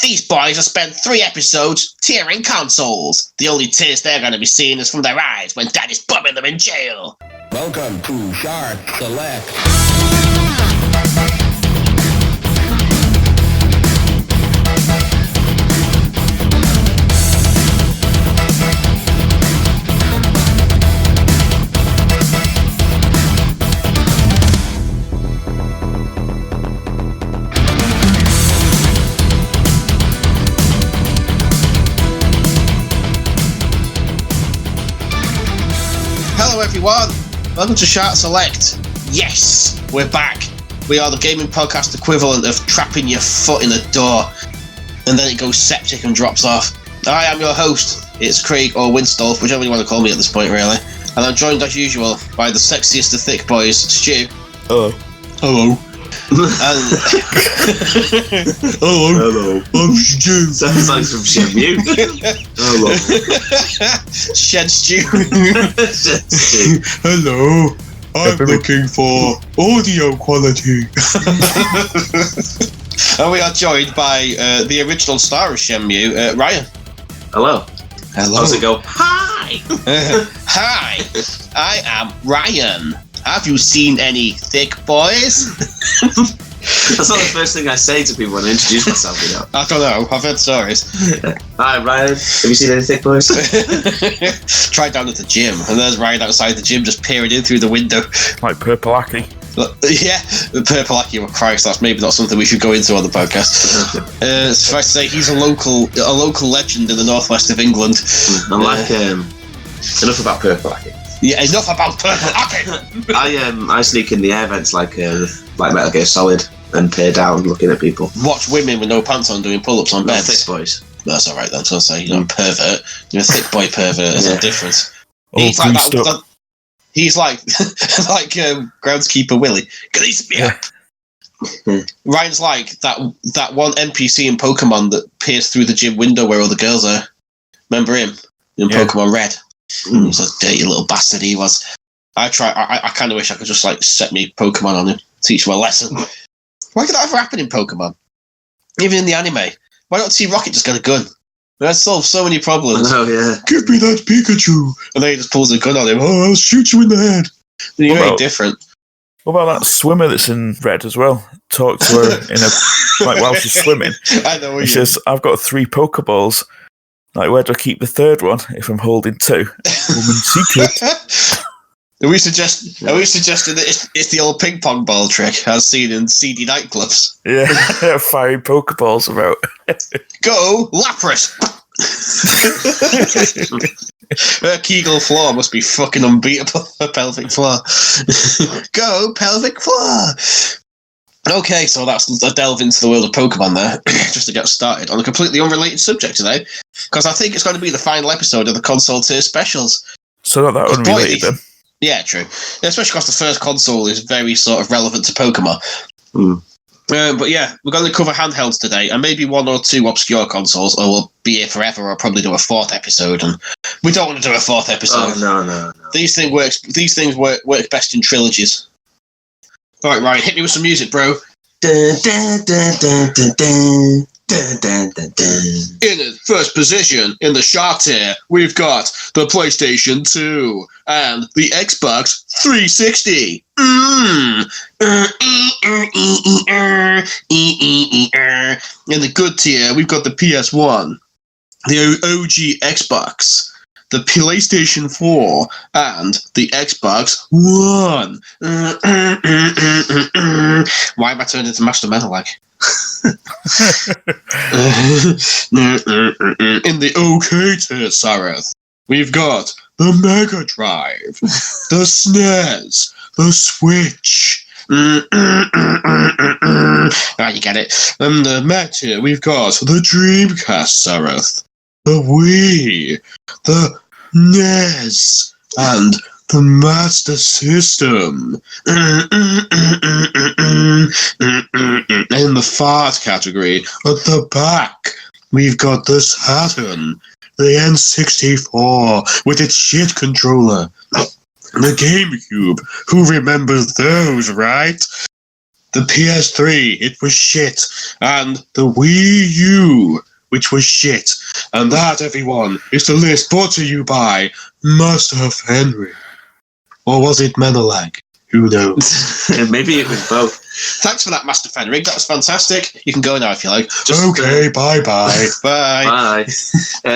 These boys have spent 3 episodes tearing consoles. The only tears they're going to be seeing is from their eyes when Daddy's bumming them in jail. Welcome to Shart Select. Hello everyone, welcome to Shart Select. Yes, we're back. We are the gaming podcast equivalent of trapping your foot in a door and then it goes septic and drops off. I am your host, it's Craig or Winstolf, whichever you want to call me at this point really. And I'm joined as usual by the sexiest of thick boys, Stu. Hello. Hello. Hello. I'm Stu. Sounds like from Shenmue. Hello. Shed Stu. Hello. I'm looking for audio quality. And we are joined by the original star of Shenmue, Ryan. Hello. Hello. How's it go? Hi. Hi, I am Ryan. Have you seen any thick boys? That's not the first thing I say to people when I introduce myself, you know. I don't know, I've heard stories. Hi, Ryan. Have you seen any thick boys? Try down at the gym, and there's Ryan outside the gym just peering in through the window. Like Purple Aki. Yeah, Purple Aki, oh Christ, that's maybe not something we should go into on the podcast. Suffice to say, he's a local legend in the northwest of England. I like, enough about Purple Aki. Yeah, enough about Purple Aki! I sneak in the air vents like Metal Gear Solid and peer down looking at people. Watch women with no pants on doing pull-ups on beds. Thick boys. That's alright then, so I'll say, you're not a pervert. You're a thick boy pervert, there's a difference. Oh, He's like that. He's like groundskeeper Willie. Grease me up. Ryan's like that one NPC in Pokemon that peers through the gym window where all the girls are. Remember him in Pokemon Red? He's a dirty little bastard. He was. I kind of wish I could just like set me Pokemon on him, teach him a lesson. Why could that ever happen in Pokemon? Even in the anime, why don't Team Rocket just get a gun? That solves so many problems. Oh yeah. Give me that Pikachu. And then he just pulls a gun on him. Oh, I'll shoot you in the head. You're very different. What about that swimmer that's in Red as well? Talk to her while she's swimming. I know what he says, I've got 3 Pokeballs. Like, where do I keep the third one if I'm holding 2? Woman's secret. Are we suggesting that it's the old ping pong ball trick as seen in seedy nightclubs? Yeah, firing Pokeballs about. Go, Lapras! Her Kegel floor must be fucking unbeatable, her pelvic floor. Go, pelvic floor! Okay, so that's a delve into the world of Pokemon there, just to get started on a completely unrelated subject today, because I think it's going to be the final episode of the console tier specials. So not that unrelated then? Yeah, true. Especially because the first console is very sort of relevant to Pokemon. But yeah, we're going to cover handhelds today, and maybe 1 or 2 obscure consoles, or we'll be here forever, or probably do a 4th episode, and we don't want to do a 4th episode. Oh, no. These things work best in trilogies. Alright, Ryan, hit me with some music, bro. In the first position in the Shart tier, we've got the PlayStation 2 and the Xbox 360. In the good tier, we've got the PS1, the OG Xbox, the PlayStation 4, and the Xbox One. Why am I turned into Master Metal like? In the OK tier, Sareth, we've got the Mega Drive, the SNES, the Switch. You get it. In the Meta tier, we've got the Dreamcast, Sareth, the Wii, the NES, and the Master System. In the fart category, at the back, we've got the Saturn, the N64 with its shit controller, the GameCube. Who remembers those, right? the PS3, it was shit, and the Wii U, which was shit. And that, everyone, is the list brought to you by Master of Henry. Or was it Menelag? Who knows? Maybe it was both. Thanks for that, Master Fenrig. That was fantastic. You can go now if you like. Okay, bye-bye. Bye. Bye.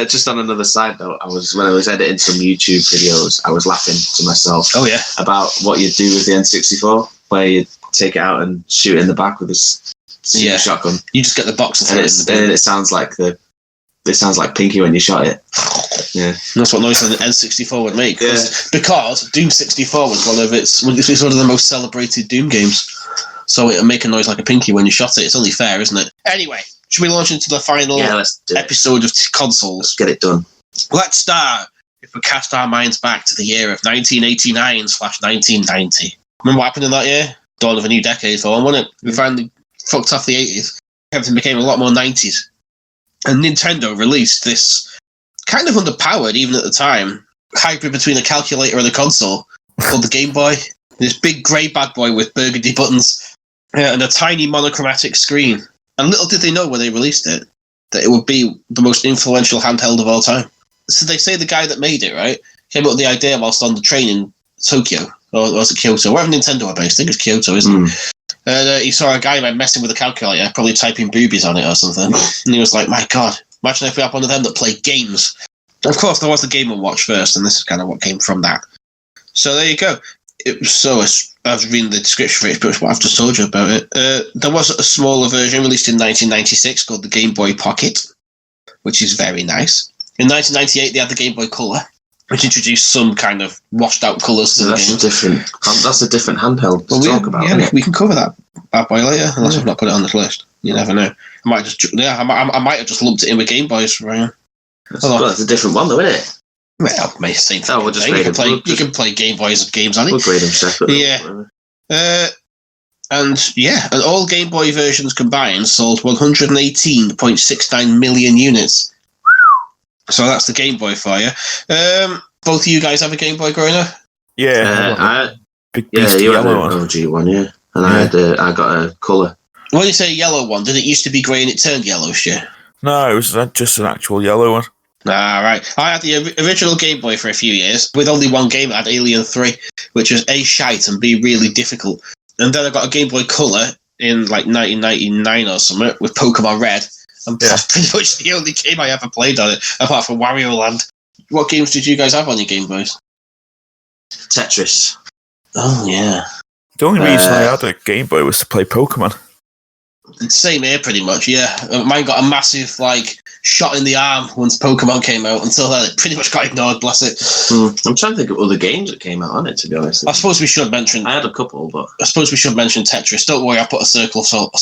Just on another side note, when I was editing some YouTube videos, I was laughing to myself. Oh, yeah. About what you do with the N64, where you take it out and shoot it in the back with a shotgun. You just get the box and throw it in the bin. And it sounds like Pinky when you shot it. Yeah, that's what noise the N64 would make. Yeah. Because Doom 64 was one of the most celebrated Doom games. So it'll make a noise like a Pinky when you shot it. It's only fair, isn't it? Anyway, should we launch into the final episode of consoles? Let's get it done. Let's start if we cast our minds back to the year of 1989/1990. Remember what happened in that year? Dawn of a new decade for one, wasn't it? We finally fucked off the 80s. Everything became a lot more 90s. And Nintendo released this kind of underpowered, even at the time, hybrid between a calculator and a console called the Game Boy. This big grey bad boy with burgundy buttons and a tiny monochromatic screen. And little did they know when they released it that it would be the most influential handheld of all time. So they say the guy that made it, right, came up with the idea whilst on the train in Tokyo, or was it Kyoto? Wherever Nintendo are based, I think it's Kyoto, isn't it? And he saw a guy messing with a calculator, probably typing boobies on it or something. And he was like, my God, imagine if we had one of them that played games. Of course, there was the Game & Watch first, and this is kind of what came from that. So there you go. I was reading the description for it, but what I've just told you about it. There was a smaller version released in 1996 called the Game Boy Pocket, which is very nice. In 1998, they had the Game Boy Color, which introduced some kind of washed-out colours to the game. That's a different handheld to talk about. Yeah, we can cover that bad boy later, unless I've not put it on this list. You never know. I might have just lumped it in with Game Boys. Right? That's a different one, though, isn't it? Well, same thing. We'll just you can play Game Boys games on it. We'll grade them separately. Yeah. And all Game Boy versions combined sold 118.69 million units. So that's the Game Boy for you. Both of you guys have a Game Boy growing up? Yeah. You had an OG one, yeah. And I got a colour. When you say yellow one, did it used to be grey and it turned yellowish, yeah? No, it was just an actual yellow one. Ah, right. I had the original Game Boy for a few years, with only one game. I had Alien 3, which was A, shite, and B, really difficult. And then I got a Game Boy Color in, 1999 or something, with Pokemon Red. And that's pretty much the only game I ever played on it, apart from Wario Land. What games did you guys have on your Game Boys? Tetris. Oh, yeah. The only reason I had a Game Boy was to play Pokemon. Same here, pretty much, yeah. Mine got a massive, shot in the arm once Pokemon came out. Until then, it pretty much got ignored, bless it. I'm trying to think of other games that came out on it, to be honest. I suppose we should mention... I had a couple, but... I suppose we should mention Tetris. Don't worry, I put a circle of salt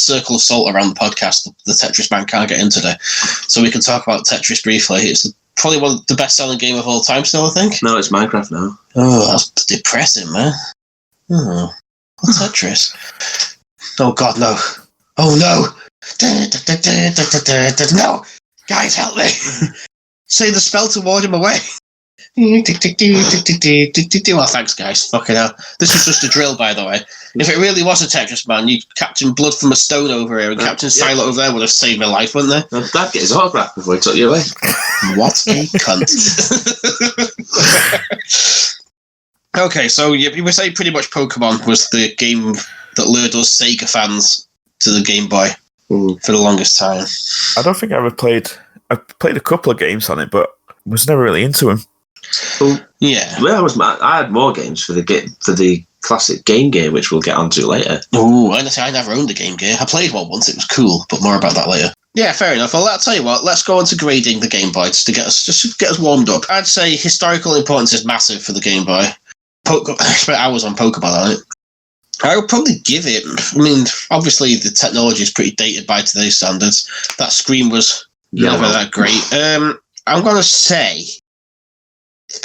around the podcast. The Tetris man can't get in today. So we can talk about Tetris briefly. It's probably one of the best-selling game of all time still, I think. No, it's Minecraft now. Oh, that's depressing, man. Oh, Tetris. Oh, God, no. Oh, no. No. Guys, help me. Say the spell to ward him away. Well, thanks, guys. Fucking hell. This was just a drill, by the way. If it really was a Tetris man, Captain Blood from a Stone over here and Captain Silent over there would have saved my life, wouldn't they? I'd get his autograph before he took you away. What a cunt. Okay, so you would say pretty much Pokemon was the game that lured us Sega fans to the Game Boy for the longest time. I don't think I ever played... I played a couple of games on it, but was never really into them. Well, yeah. Well, I had more games for the classic Game Gear, which we'll get onto later. Oh, I never owned a Game Gear. I played one once, it was cool, but more about that later. Yeah, fair enough. Well, I'll tell you what, let's go on to grading the Game Boy to get us warmed up. I'd say historical importance is massive for the Game Boy. I spent hours on Pokemon on it. I would probably give it, obviously the technology is pretty dated by today's standards. That screen was never that great. I'm going to say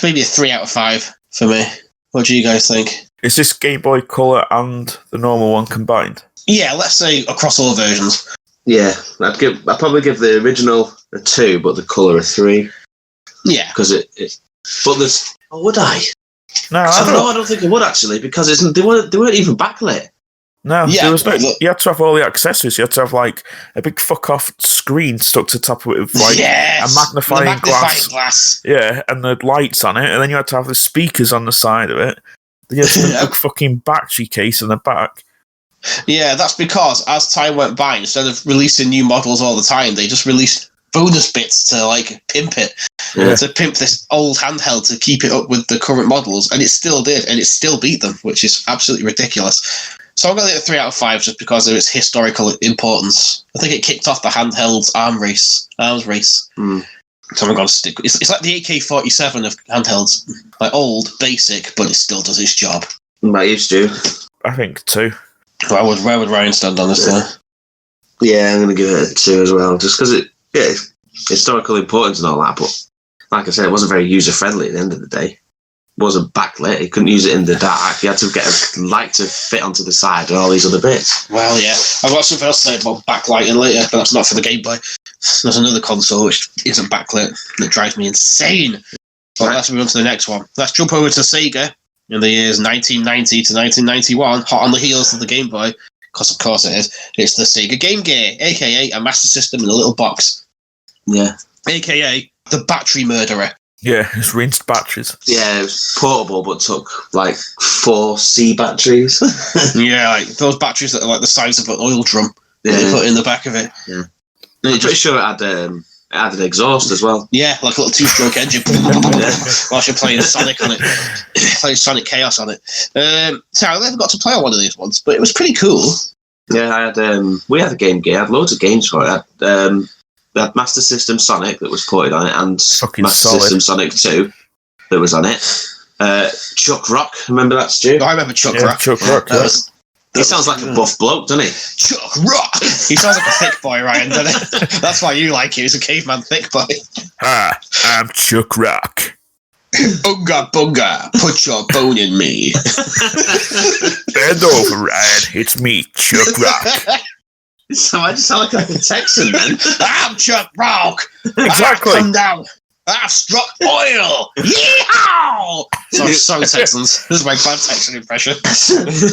maybe a 3 out of 5 for me. What do you guys think? Is this Game Boy Color and the normal one combined? Yeah, let's say across all versions. Yeah, I'd probably give the original a 2, but the Color a 3. Yeah, because but there's. Oh, would I? No, I don't think I would actually, because they weren't even backlit. No, Yeah, there was no. look- You had to have all the accessories. You had to have like a big fuck off screen stuck to the top of it with like yes, a magnifying the glass. Yeah, and the lights on it, and then you had to have the speakers on the side of it. Then you had to have Yeah. a fucking battery case in the back. Yeah, that's because as time went by, instead of releasing new models all the time, they just released bonus bits to like pimp it. Yeah. To pimp this old handheld to keep it up with the current models, and it still did, and it still beat them, which is absolutely ridiculous. So I'm going to get a 3 out of 5 just because of its historical importance. I think it kicked off the handhelds arms race. So I'm going to stick. It's like the AK-47 of handhelds, like old, basic, but it still does its job. About you, Stu? I think 2. Where would Ryan stand on this? Yeah, I'm going to give it a 2 as well, just because it's historical importance and all that, but like I said, it wasn't very user-friendly at the end of the day. It wasn't backlit. You couldn't use it in the dark. You had to get a light to fit onto the side and all these other bits. Well, yeah. I've got something else to say about backlighting later, but that's not for the Game Boy. There's another console which isn't backlit that drives me insane. But let's move on to the next one. Let's jump over to Sega in the years 1990 to 1991, hot on the heels of the Game Boy, because of course it is. It's the Sega Game Gear, a.k.a. a Master System in a little box. Yeah. A.k.a. the Battery Murderer. Yeah, it's rinsed batteries. Yeah, it was portable, but took like 4 C batteries. Yeah, like those batteries that are like the size of an oil drum that they put in the back of it. Yeah. I'm pretty sure it had an exhaust as well. Yeah, like a little 2-stroke engine. Whilst you're playing Sonic on it. Playing Sonic Chaos on it. So I never got to play on one of these ones, but it was pretty cool. Yeah, we had a Game Gear. I had loads of games for it. We had Master System Sonic that was ported on it, and Fucking Master solid. System Sonic 2 that was on it. Chuck Rock, remember that, Stu? I remember Chuck Yeah, Rock. Chuck Rock. He sounds like a buff bloke, doesn't he? Chuck Rock! He sounds like a thick boy, Ryan, doesn't he? That's why you like him. He's a caveman thick boy. Hi, I'm Chuck Rock. Unga bunga, put your bone in me. Bend over, Ryan. It's me, Chuck Rock. So I just sound like a Texan then. I'm Chuck Rock. Exactly. I've come down. I've struck oil. Yeehaw! So Texans. This is my bad Texan impression.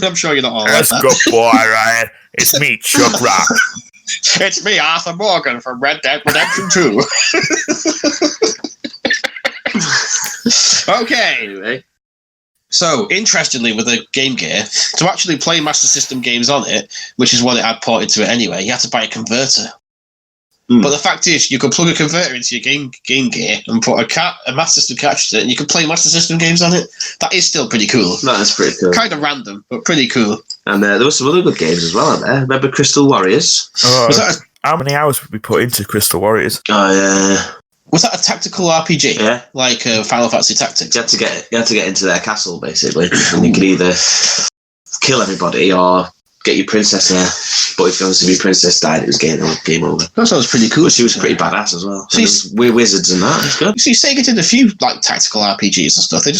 I'm sure you're not all like Let's that. go, boy, Ryan. It's me, Chuck Rock. It's me, Arthur Morgan from Red Dead Redemption 2. Okay. Anyway. So, interestingly, with the Game Gear, to actually play Master System games on it, which is what it had ported to it anyway, you had to buy a converter. But the fact is, you could plug a converter into your Game Gear and put a Master System cartridge in it, and you could play Master System games on it. That is still pretty cool. No, that's pretty cool. Kind of random, but pretty cool. And there were some other good games as well, aren't there? Remember Crystal Warriors? Was that How many hours would we put into Crystal Warriors? Oh, yeah. Was that a tactical RPG? Yeah. Like Final Fantasy Tactics? You had to get into their castle, basically. And you could either kill everybody or get your princess there. But if obviously your princess died, it was game over. That sounds pretty cool. But she was pretty badass as well. See, We're wizards and that. It's good. You see, Sega did a few like tactical RPGs and stuff. They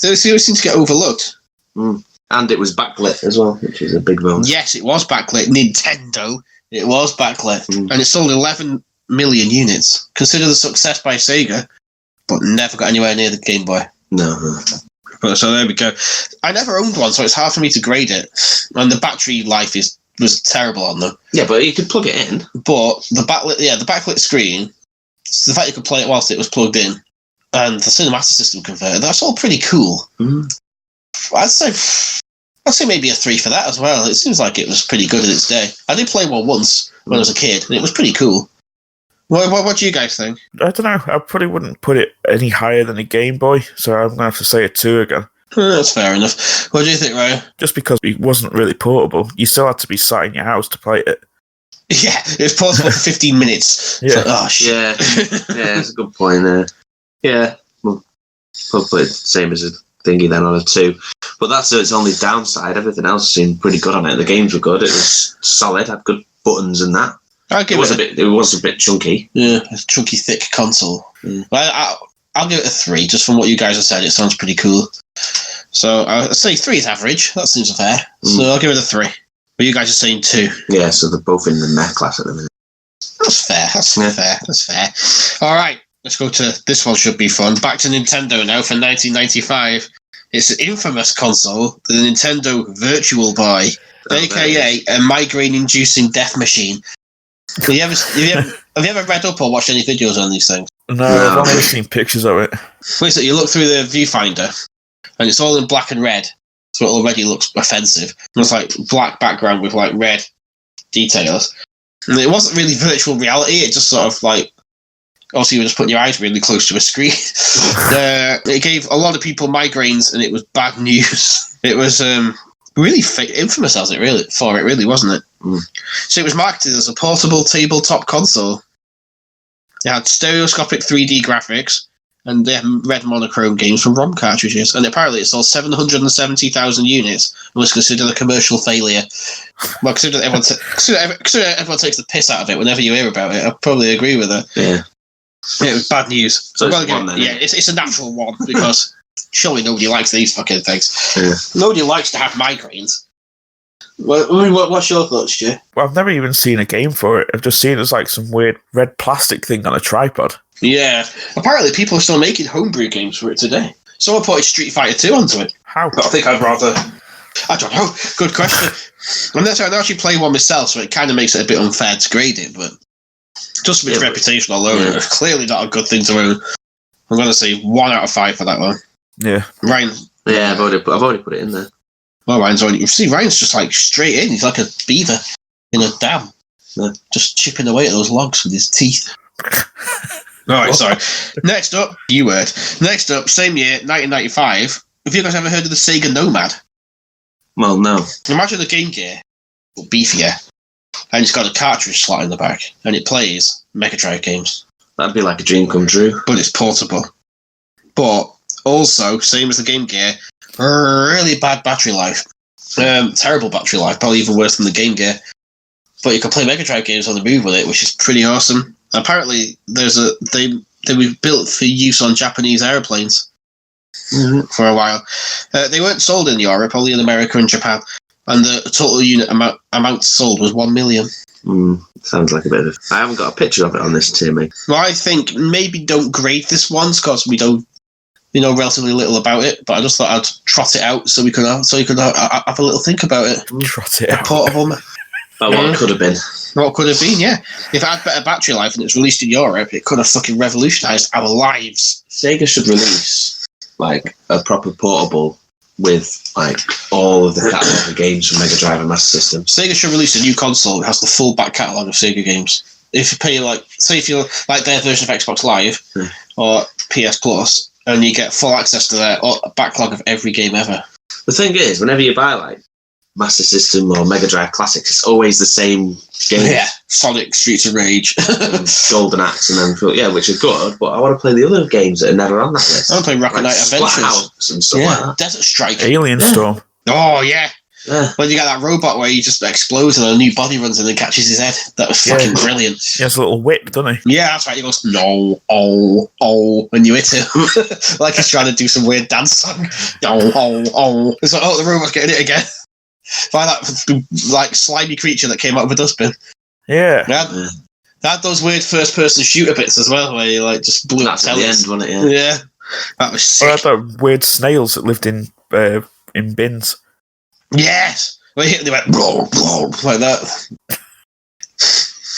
always seem to get overlooked. And it was backlit as well, which is a big bonus. Yes, it was backlit. Nintendo. It was backlit. And it sold 11 million units. Consider the success by Sega, but never got anywhere near the Game Boy. No. But, so there we go. I never owned one, so it's hard for me to grade it. And the battery life was terrible on them. Yeah, but you could plug it in. But the backlit screen, the fact you could play it whilst it was plugged in, and the Cinemaster System converter, that's all pretty cool. I'd say maybe a 3 for that as well. It seems like it was pretty good in its day. I did play one once when I was a kid, and it was pretty cool. What do you guys think? I don't know. I probably wouldn't put it any higher than a Game Boy, so I'm going to have to say a 2 again. That's fair enough. What do you think, Ryan? Just because it wasn't really portable, you still had to be sat in your house to play it. Yeah, it was possible for 15 minutes. Yeah. It's like, oh, shit. Yeah, that's a good point there. Yeah, well, probably the same as a thingy then on a 2. But that's its only downside. Everything else seemed pretty good on it. The games were good. It was solid, had good buttons and that. It was a bit chunky. Yeah, a chunky, thick console. Well, I'll give it a 3, just from what you guys have said. It sounds pretty cool. So I'll say 3 is average. That seems fair. So I'll give it a 3. But you guys are saying 2. Yeah, so they're both in the meh class at the minute. That's fair. That's fair. All right, let's go to this one. Should be fun. Back to Nintendo now for 1995. It's an infamous console, the Nintendo Virtual Boy. aka a migraine-inducing death machine. Have you ever read up or watched any videos on these things? No, I've only seen pictures of it. Basically, you look through the viewfinder, and it's all in black and red, so it already looks offensive. And it's like black background with like red details. And it wasn't really virtual reality, it just sort of like, also you were just putting your eyes really close to a screen. It gave a lot of people migraines, and it was bad news. It was really infamous as it really, wasn't it? So it was marketed as a portable tabletop console. It had stereoscopic 3D graphics, and they had red monochrome games from ROM cartridges. And apparently it sold 770,000 units and was considered a commercial failure. Well, considering everyone takes the piss out of it whenever you hear about it, I probably agree with it. Yeah. It was bad news. So it's one then. Yeah, it's a natural one, because surely nobody likes these fucking things. Yeah. Nobody likes to have migraines. What's your thoughts, Stu? Well, I've never even seen a game for it. I've just seen it as like some weird red plastic thing on a tripod. Yeah. Apparently people are still making homebrew games for it today. Someone put Street Fighter 2 onto it. How? But I think I'd rather... I don't know. Good question. I don't actually play one myself, so it kind of makes it a bit unfair to grade it, but just with its reputation alone, it's clearly not a good thing to own. I'm going to say 1 out of 5 for that one. Yeah. Ryan? Yeah, I've already put it in there. Well, Ryan's just like straight in. He's like a beaver in a dam. Just chipping away at those logs with his teeth. Alright, sorry. Next up, Next up, same year, 1995. Have you guys ever heard of the Sega Nomad? Well, no. Imagine the Game Gear, but beefier. And it's got a cartridge slot in the back. And it plays Mega Drive games. That'd be like a dream come true. But it's portable. But also, same as the Game Gear, really bad battery life. Terrible battery life, probably even worse than the Game Gear. But you can play Mega Drive games on the move with it, which is pretty awesome. Apparently, they were built for use on Japanese airplanes for a while. They weren't sold in Europe, only in America and Japan. And the total unit amount sold was 1 million. Sounds like a bit of... I haven't got a picture of it on this, Timmy. Well, I think maybe don't grade this one, because we don't... We know relatively little about it, but I just thought I'd trot it out so you could have a little think about it. Trot it out. Portable. What could have been. What could have been, yeah. If it had better battery life and it was released in Europe, it could have fucking revolutionised our lives. Sega should release like a proper portable with like all of the catalogue of games from Mega Drive and Master System. Sega should release a new console that has the full back catalogue of Sega games. If you pay if you're like their version of Xbox Live or PS Plus, and you get full access to their backlog of every game ever. The thing is, whenever you buy like Master System or Mega Drive Classics, it's always the same game. Yeah, Sonic, Streets of Rage, Golden Axe, and then which is good. But I want to play the other games that are never on that list. I want to play Rocket Knight Adventures Splathouse and stuff like that. Desert Strike, Alien Storm. Oh yeah. Yeah. When you get that robot where he just explodes and a new body runs in and catches his head. That was fucking brilliant. He has a little whip, doesn't he? Yeah, that's right. He goes, no, when you hit him. Like he's trying to do some weird dance song. It's like, the robot's getting it again. By that, like, slimy creature that came out of a dustbin. Yeah. That had those weird first-person shooter bits as well, where you, like, just blew up at the end, wasn't it? Yeah. That was sick. Or had that weird snails that lived in bins. Yes! When you hit them, they went, blah, blah, like that.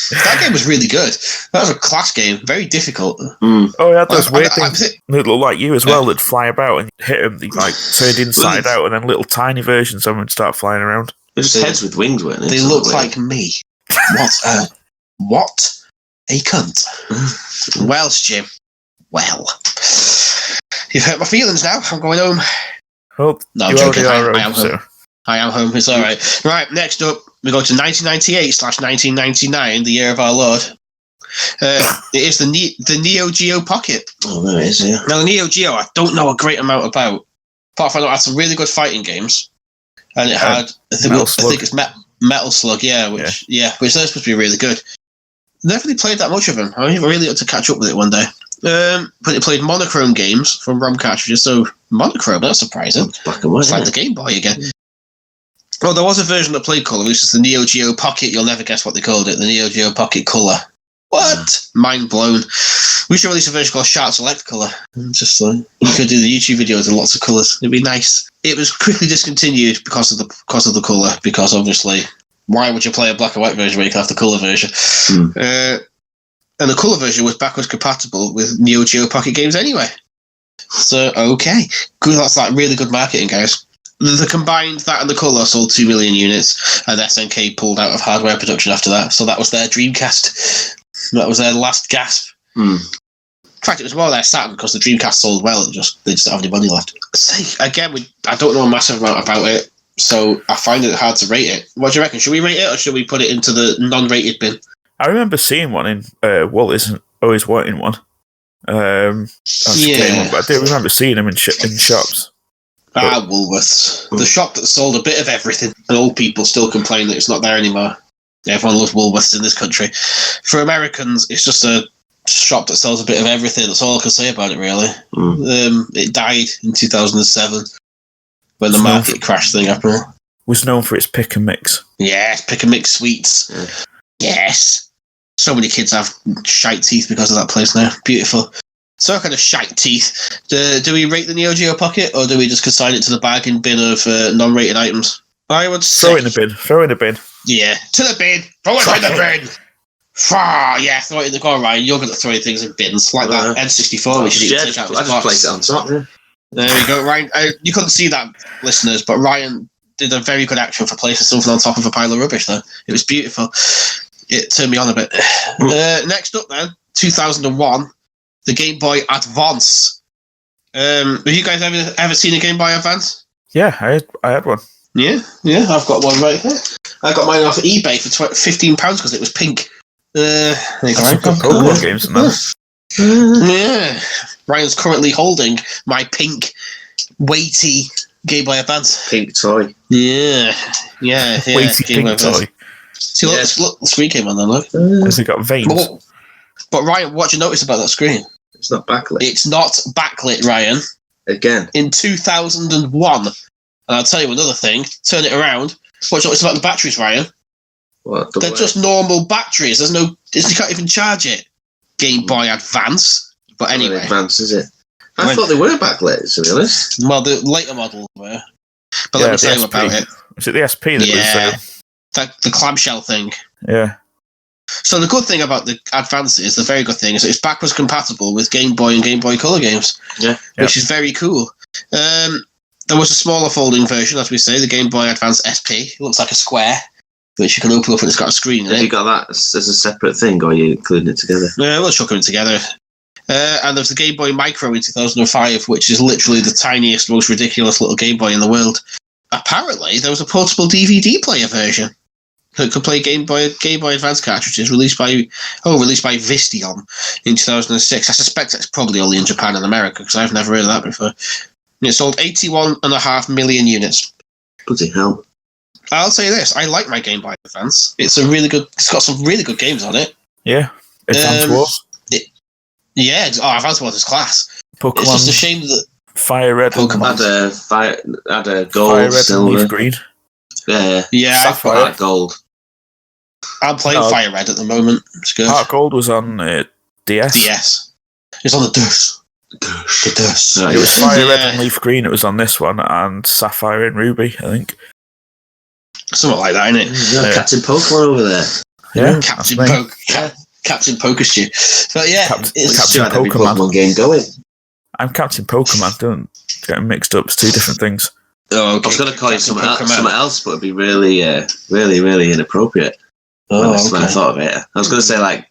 That game was really good. That was a class game. Very difficult. Oh, yeah, those weird things that look like you as well that fly about and hit them. They like turned inside out, and then little tiny versions of them would start flying around. They're just heads with wings, weren't they? They look like me. What a cunt. Well, Jim. Well. You've hurt my feelings now. I'm going home. Well, no, I'm joking. I am home. I am home. It's all right. Right, next up, we go to 1998/1999, the year of our Lord. It is the Neo Geo Pocket. Oh, there it is, yeah. Now, the Neo Geo, I don't know a great amount about. Apart from it had some really good fighting games. And it had, I think it's Metal Slug, which they're supposed to be really good. Never really played that much of them. I really ought to catch up with it one day. But it played monochrome games from ROM cartridges, so monochrome, that's surprising. It's black and white, it's like the Game Boy again. Well, there was a version that played colour, which is the Neo Geo Pocket. You'll never guess what they called it, the Neo Geo Pocket Colour. What? Mind blown. We should release a version called Shart Select Colour. Just you could do the YouTube videos in lots of colours. It'd be nice. It was quickly discontinued because of the colour. Because obviously, why would you play a black and white version when you can have the colour version? And the colour version was backwards compatible with Neo Geo Pocket games anyway. So okay, good. That's like really good marketing, guys. The combined that and the colour sold 2 million units, and SNK pulled out of hardware production after that. So that was their Dreamcast. That was their last gasp. In fact, it was more their Saturn because the Dreamcast sold well. They just don't have any money left. Again, I don't know a massive amount about it, so I find it hard to rate it. What do you reckon? Should we rate it, or should we put it into the non-rated bin? I remember seeing one in Wally's and always wanting one. One, but I do remember seeing them in shops. Woolworths. The shop that sold a bit of everything, and old people still complain that it's not there anymore. Everyone loves Woolworths in this country. For Americans, it's just a shop that sells a bit of everything. That's all I can say about it, really. It died in 2007 when the market crash thing happened. Was known for its pick and mix. Yes, pick and mix sweets. Yes. So many kids have shite teeth because of that place now. Beautiful. So kind of shite teeth. Do we rate the Neo Geo Pocket, or do we just consign it to the bargain bin of non-rated items? I would say... Throw it in the bin. Yeah, to the bin. Throw it in the bin. Yeah, throw it in the car, Ryan. You're good at throwing things in bins. Like that N64. We should take out I just placed it on top. Yeah. There we go, Ryan. You couldn't see that, listeners, but Ryan did a very good action for placing something on top of a pile of rubbish there. It was beautiful. It turned me on a bit. Next up, then, 2001, the Game Boy Advance. Have you guys ever seen a Game Boy Advance? Yeah, I had one. Yeah, I've got one right here. I got mine off eBay for £15 because it was pink. There you go. Pokemon games and that. Yeah. Ryan's currently holding my pink, weighty Game Boy Advance. Pink toy. Yeah. Weighty Game Boy pink toy. See, look, the screen came on then, look. Has it got veins? But Ryan, what do you notice about that screen? It's not backlit. It's not backlit, Ryan. Again. In 2001. And I'll tell you another thing. Turn it around. What do you notice about the batteries, Ryan? What? They're just normal batteries. You can't even charge it. Game Boy Advance. But anyway. Advance, is it? I thought they were backlit, to be honest. Well, the later models were. But let me tell you about it. Was it the SP that was... The clamshell thing. Yeah. So the good thing about the Advance is, the very good thing, is that it's backwards compatible with Game Boy and Game Boy Color games. Yeah. Which is very cool. There was a smaller folding version, as we say, the Game Boy Advance SP. It looks like a square, which you can open up and it's got a screen in it. Have you got that as a separate thing, or are you including it together? Yeah, we'll chuck them together. And there's the Game Boy Micro in 2005, which is literally the tiniest, most ridiculous little Game Boy in the world. Apparently, there was a portable DVD player version that could play Game Boy Advance cartridges, released by Vistion in 2006. I suspect it's probably only in Japan and America, because I've never heard of that before. And it sold 81.5 million units. Bloody hell. I'll say this, I like my Game Boy Advance. It's got some really good games on it. Yeah. Advance Wars. Advance Wars is class. Pokemon. It's just a shame that Fire Red. Pokemon had a gold, Fire Red silver. and Leaf Green. Yeah. Sapphire. I've got gold. I'm playing Fire Red at the moment. It's good. Heart Gold was on DS. DS. It's on the DOS. The DOS. It was Fire Red and Leaf Green. It was on this one, and Sapphire and Ruby, I think. Something like that, isn't it? Yeah. Captain Pokemon over there. Yeah, Captain Pokerstew. But yeah, Captain Pokemon game going. I'm Captain Pokemon. Don't get them mixed up. It's two different things. Oh, okay. I was going to call you something else, but it'd be really, really inappropriate. When I thought of it, I was going to say like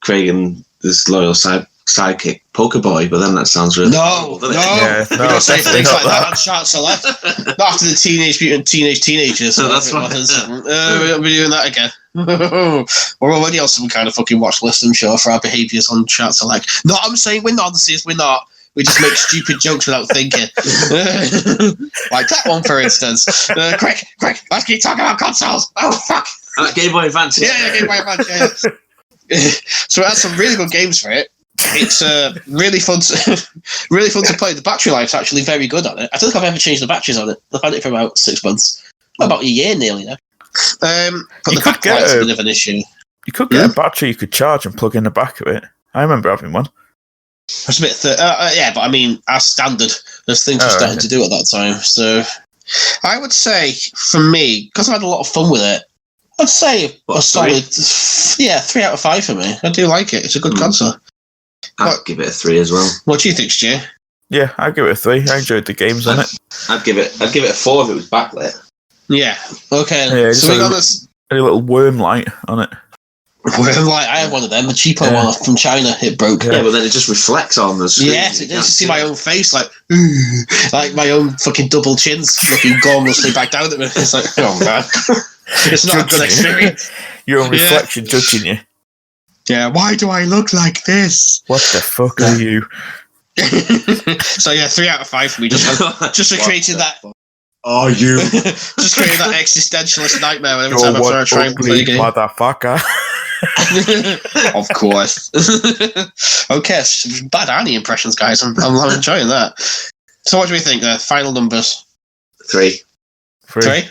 Craig and this loyal sidekick Pokeboy, but then that sounds really no. We don't say things like that on Shart Select. Not after the Teenage Mutant Teenagers. So that's what. We won't be doing that again. We're already on some kind of fucking watch list, I'm sure, for our behaviours on Shart Select. No, I'm saying we're nonsense. We're not. We just make stupid jokes without thinking. Like that one, for instance. Quick, let's keep talking about consoles. Oh, fuck. Game Boy Advance. Yeah, Game Boy Advance, yeah. So it has some really good games for it. It's really fun to play. The battery life's actually very good on it. I don't think I've ever changed the batteries on it. I've had it for about 6 months. About a year nearly now. But the backlight's a bit of an issue. You could get a battery you could charge and plug in the back of it. I remember having one. It's a bit, yeah, but I mean, as standard, there's things we're starting to do at that time. So I would say, for me, because I've had a lot of fun with it, I'd say a solid, 3 out of 5 for me. I do like it. It's a good console. I'd give it a 3 as well. What do you think, Stu? Yeah, I'd give it a 3. I enjoyed the games on it. I'd give it a 4 if it was backlit. Yeah. Okay. Yeah, so we got this a little worm light on it. Worm light. I had one of them, a cheaper one from China. It broke. Yeah, but then it just reflects on the screen. Yes, it does. See my own face, like my own fucking double chins looking gormlessly back down at me. It's like, oh man, it's not a good experience. Your own reflection judging you. Yeah, why do I look like this? What the fuck are you? So yeah, 3 out of 5 for me. Just for creating that. Are you? Just creating that existentialist nightmare every time I try and play a game. Motherfucker. Of course. Okay, bad Annie impressions, guys. I'm enjoying that. So what do we think? Final numbers. 3. 3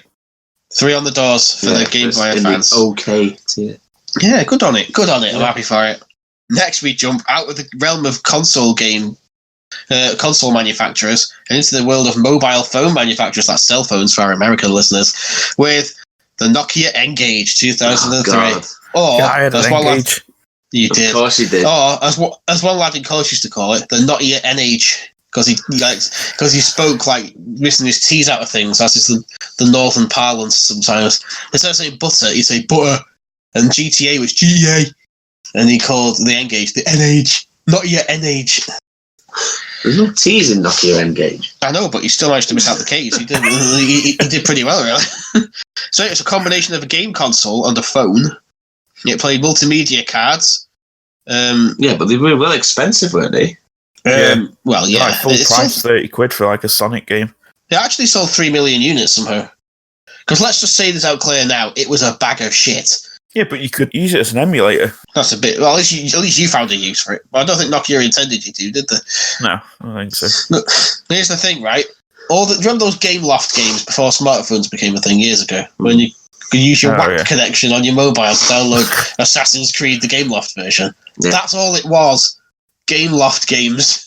on the doors for the Game Boy fans. Okay. Yeah, good on it. Good on it. I'm happy for it. Next, we jump out of the realm of console manufacturers and into the world of mobile phone manufacturers, that's cell phones for our American listeners, with the Nokia N-Gage 2003. I had an N-Gage. You did. Of course you did. Or, as one lad in college used to call it, the Nokia NH, because he spoke like missing his T's out of things. That's just the northern parlance sometimes. Instead of saying butter, he'd say butter, and GTA was GTA, and he called the N-Gage the NH, Nokia NH. There's no T's in Nokia N-Gage. I know, but he still managed to miss out the K's. He did. He did pretty well, really. So it's a combination of a game console and a phone. It played multimedia cards. Yeah, but they were well expensive, weren't they? Well, yeah. Like full price, £30 for like a Sonic game. It actually sold 3 million units somehow. Because let's just say this out clear now, it was a bag of shit. Yeah, but you could use it as an emulator. That's a bit. Well, at least you found a use for it. But I don't think Nokia intended you to, did they? No, I don't think so. Look, here's the thing, right? Do you remember those Game Loft games before smartphones became a thing years ago? When you could use your WAP connection on your mobile to download Assassin's Creed, the Game Loft version. Yeah. That's all it was. Game Loft games.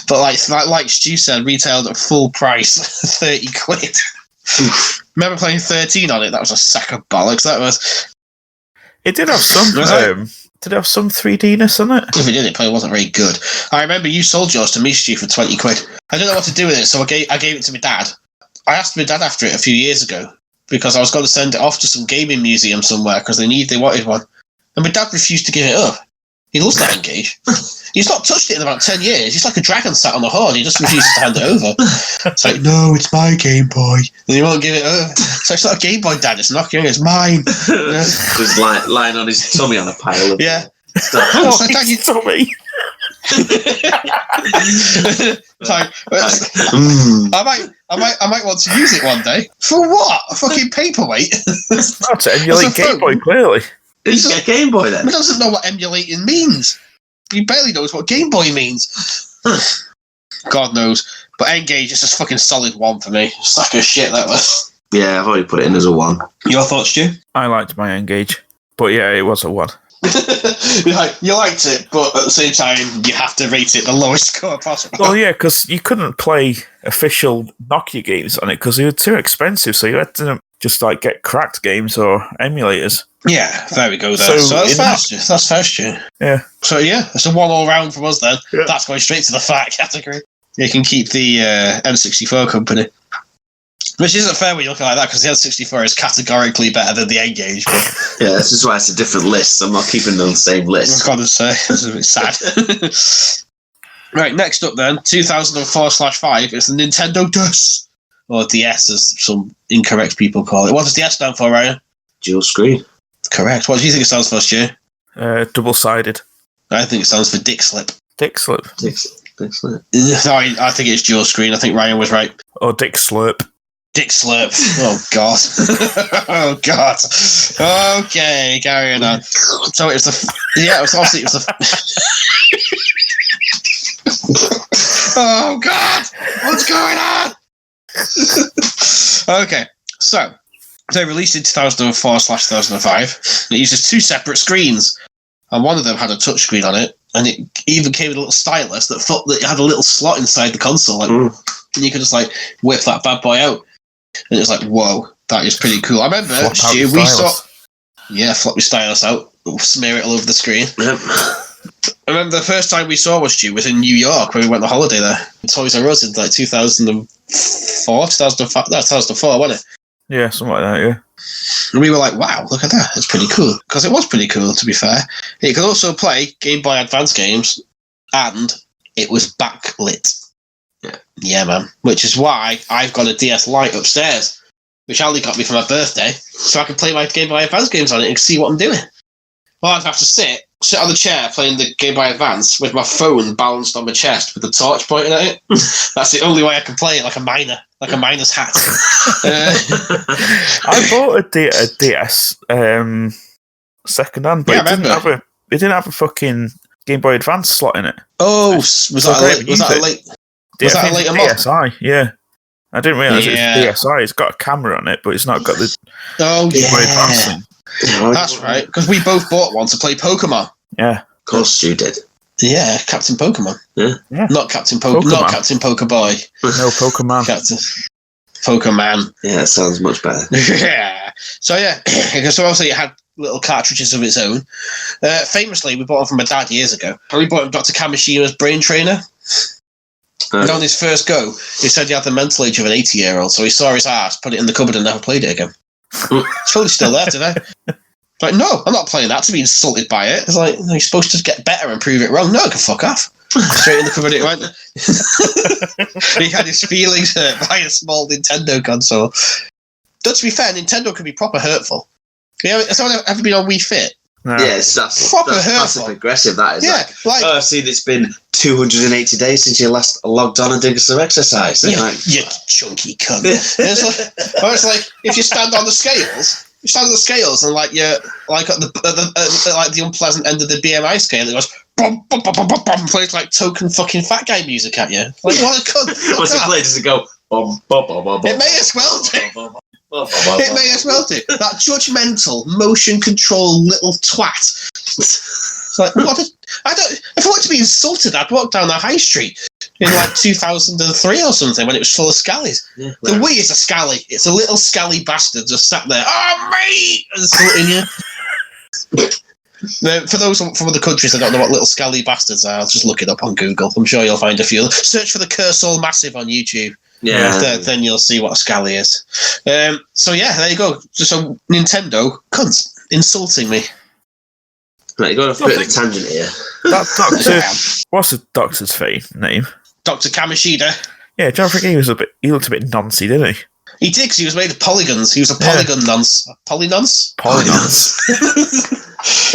But like Stu said, retailed at full price, £30. Remember playing 13 on it? That was a sack of bollocks. That was. It did have some. Did it have some 3D-ness on it? If it did, it probably wasn't very good. I remember you sold yours to me, Stu, for £20. I don't know what to do with it, so I gave it to my dad. I asked my dad after it a few years ago because I was going to send it off to some gaming museum somewhere because they wanted one, and my dad refused to give it up. He loves that N-Gage. He's not touched it in about 10 years. He's like a dragon sat on the horn. He just refuses to hand it over. It's like, no, it's my Game Boy. And he won't give it over. So it's not a Game Boy, Dad. It's Nokia. It's mine. Just lying on his tummy on a pile of stuff. Oh, it's like his tummy. I might want to use it one day. For what? A fucking paperweight? Not to emulate Game Boy, clearly. He's a Game Boy then. He doesn't know what emulating means. He barely knows what Game Boy means. God knows. But N-Gage is just fucking solid 1 for me. Sack of shit, that was. Yeah, I've already put it in as a 1. Your thoughts, Stu? I liked my N-Gage. But yeah, it was a 1. You liked it, but at the same time, you have to rate it the lowest score possible. Well, yeah, because you couldn't play official Nokia games on it because they were too expensive, so you had to just like get cracked games or emulators. Yeah, there we go then. So that's fair, Stu. Yeah. So yeah, it's a 1 all round from us then. Yeah. That's going straight to the fat category. You can keep the M64 company. Which isn't fair when you look at it like that, because the N64 is categorically better than the N-Gage. But yeah, this is why it's a different list. I'm not keeping them on the same list. I've got to say, it's a bit sad. Right, next up then, 2004/5 is the Nintendo DS. Or DS, as some incorrect people call it. What does DS stand for, Ryan? Dual screen. Correct. What do you think it stands for, Stu? Double-sided. I think it stands for Dick Slip. Dick Slip. Dick Slip. No, I think it's dual screen. I think Ryan was right. Or Dick Slurp. Dick Slurp. Oh, God. Oh, God. Okay, carrying on. So it was Oh, God. What's going on? Okay, so they released in 2004/2005. It uses 2 separate screens, and one of them had a touchscreen on it, and it even came with a little stylus that had a little slot inside the console, and you could just like whip that bad boy out, and it was like, whoa, that is pretty cool. I remember Stu, we saw, flop your stylus out, smear it all over the screen. Yep. I remember the first time we saw Stu was in New York when we went on holiday there. Toys R Us in like 2004, 2004, wasn't it? Yeah, something like that, yeah. And we were like, wow, look at that. It's pretty cool. Because it was pretty cool, to be fair. It could also play Game Boy Advance games, and it was backlit. Yeah, man. Which is why I've got a DS Lite upstairs, which Ali got me for my birthday, so I can play my Game Boy Advance games on it and see what I'm doing. Well, I'd have to sit on the chair playing the Game Boy Advance with my phone balanced on my chest with the torch pointing at it. That's the only way I can play it, like a miner's hat. I bought a DS second-hand, but it didn't have a fucking Game Boy Advance slot in it. Oh, was that a later model? DSi, yeah. I didn't realise it was DSi. It's got a camera on it, but it's not got the Game Boy Advance thing. That's right, because we both bought one to play Pokemon. Yeah. Of course you did. Yeah, Captain Pokemon. Yeah. Not Captain Pokemon. Not Captain Pokeboy. No, Pokemon. Captain Pokemon. Yeah, that sounds much better. Yeah. So obviously it had little cartridges of its own. Famously, we bought one from my dad years ago. We bought him Dr. Kamashima's Brain Trainer. And on his first go, he said he had the mental age of an 80-year-old, so he saw his ass, put it in the cupboard, and never played it again. It's probably still there today. It's like, no, I'm not playing that to be insulted by it. It's like, no, you're supposed to get better and prove it wrong. No, it can fuck off. Straight in the cupboard it went. He had his feelings hurt by a small Nintendo console. But to be fair, Nintendo can be proper hurtful. Has someone ever been on Wii Fit? No. Yes, that's passive aggressive. That is. Yeah, I've seen it's been 280 days since you last logged on and did some exercise. You chunky cunt. It's like if you stand on the scales, and like you're like at the unpleasant end of the BMI scale, it goes bum, bum, bum, bum, bum, bum, plays like token fucking fat guy music at you. Like what a cunt! What's it play? Does it go? Bum, bum, bum, bum, it may as well do. It may as well do. That judgmental, motion control little twat. It's like, what? If I wanted to be insulted, I'd walk down the high street in like 2003 or something when it was full of scallies. Yeah, the Wii is a scally. It's a little scally bastard just sat there. Oh, mate! Insulting you. For those from other countries that don't know what little scally bastards are, I'll just look it up on Google. I'm sure you'll find a few. Search for the Cursor Massive on YouTube. Yeah, then you'll see what a scally is. So yeah, there you go. So Nintendo, cunts, insulting me. Right, you're going off a bit of a tangent here. That doctor, what's the doctor's name? Dr. Kamishida. Yeah, don't forget he looked a bit noncy, didn't he? He did, because he was made of polygons. He was a polygon nonce. Polynonce? Polynonce.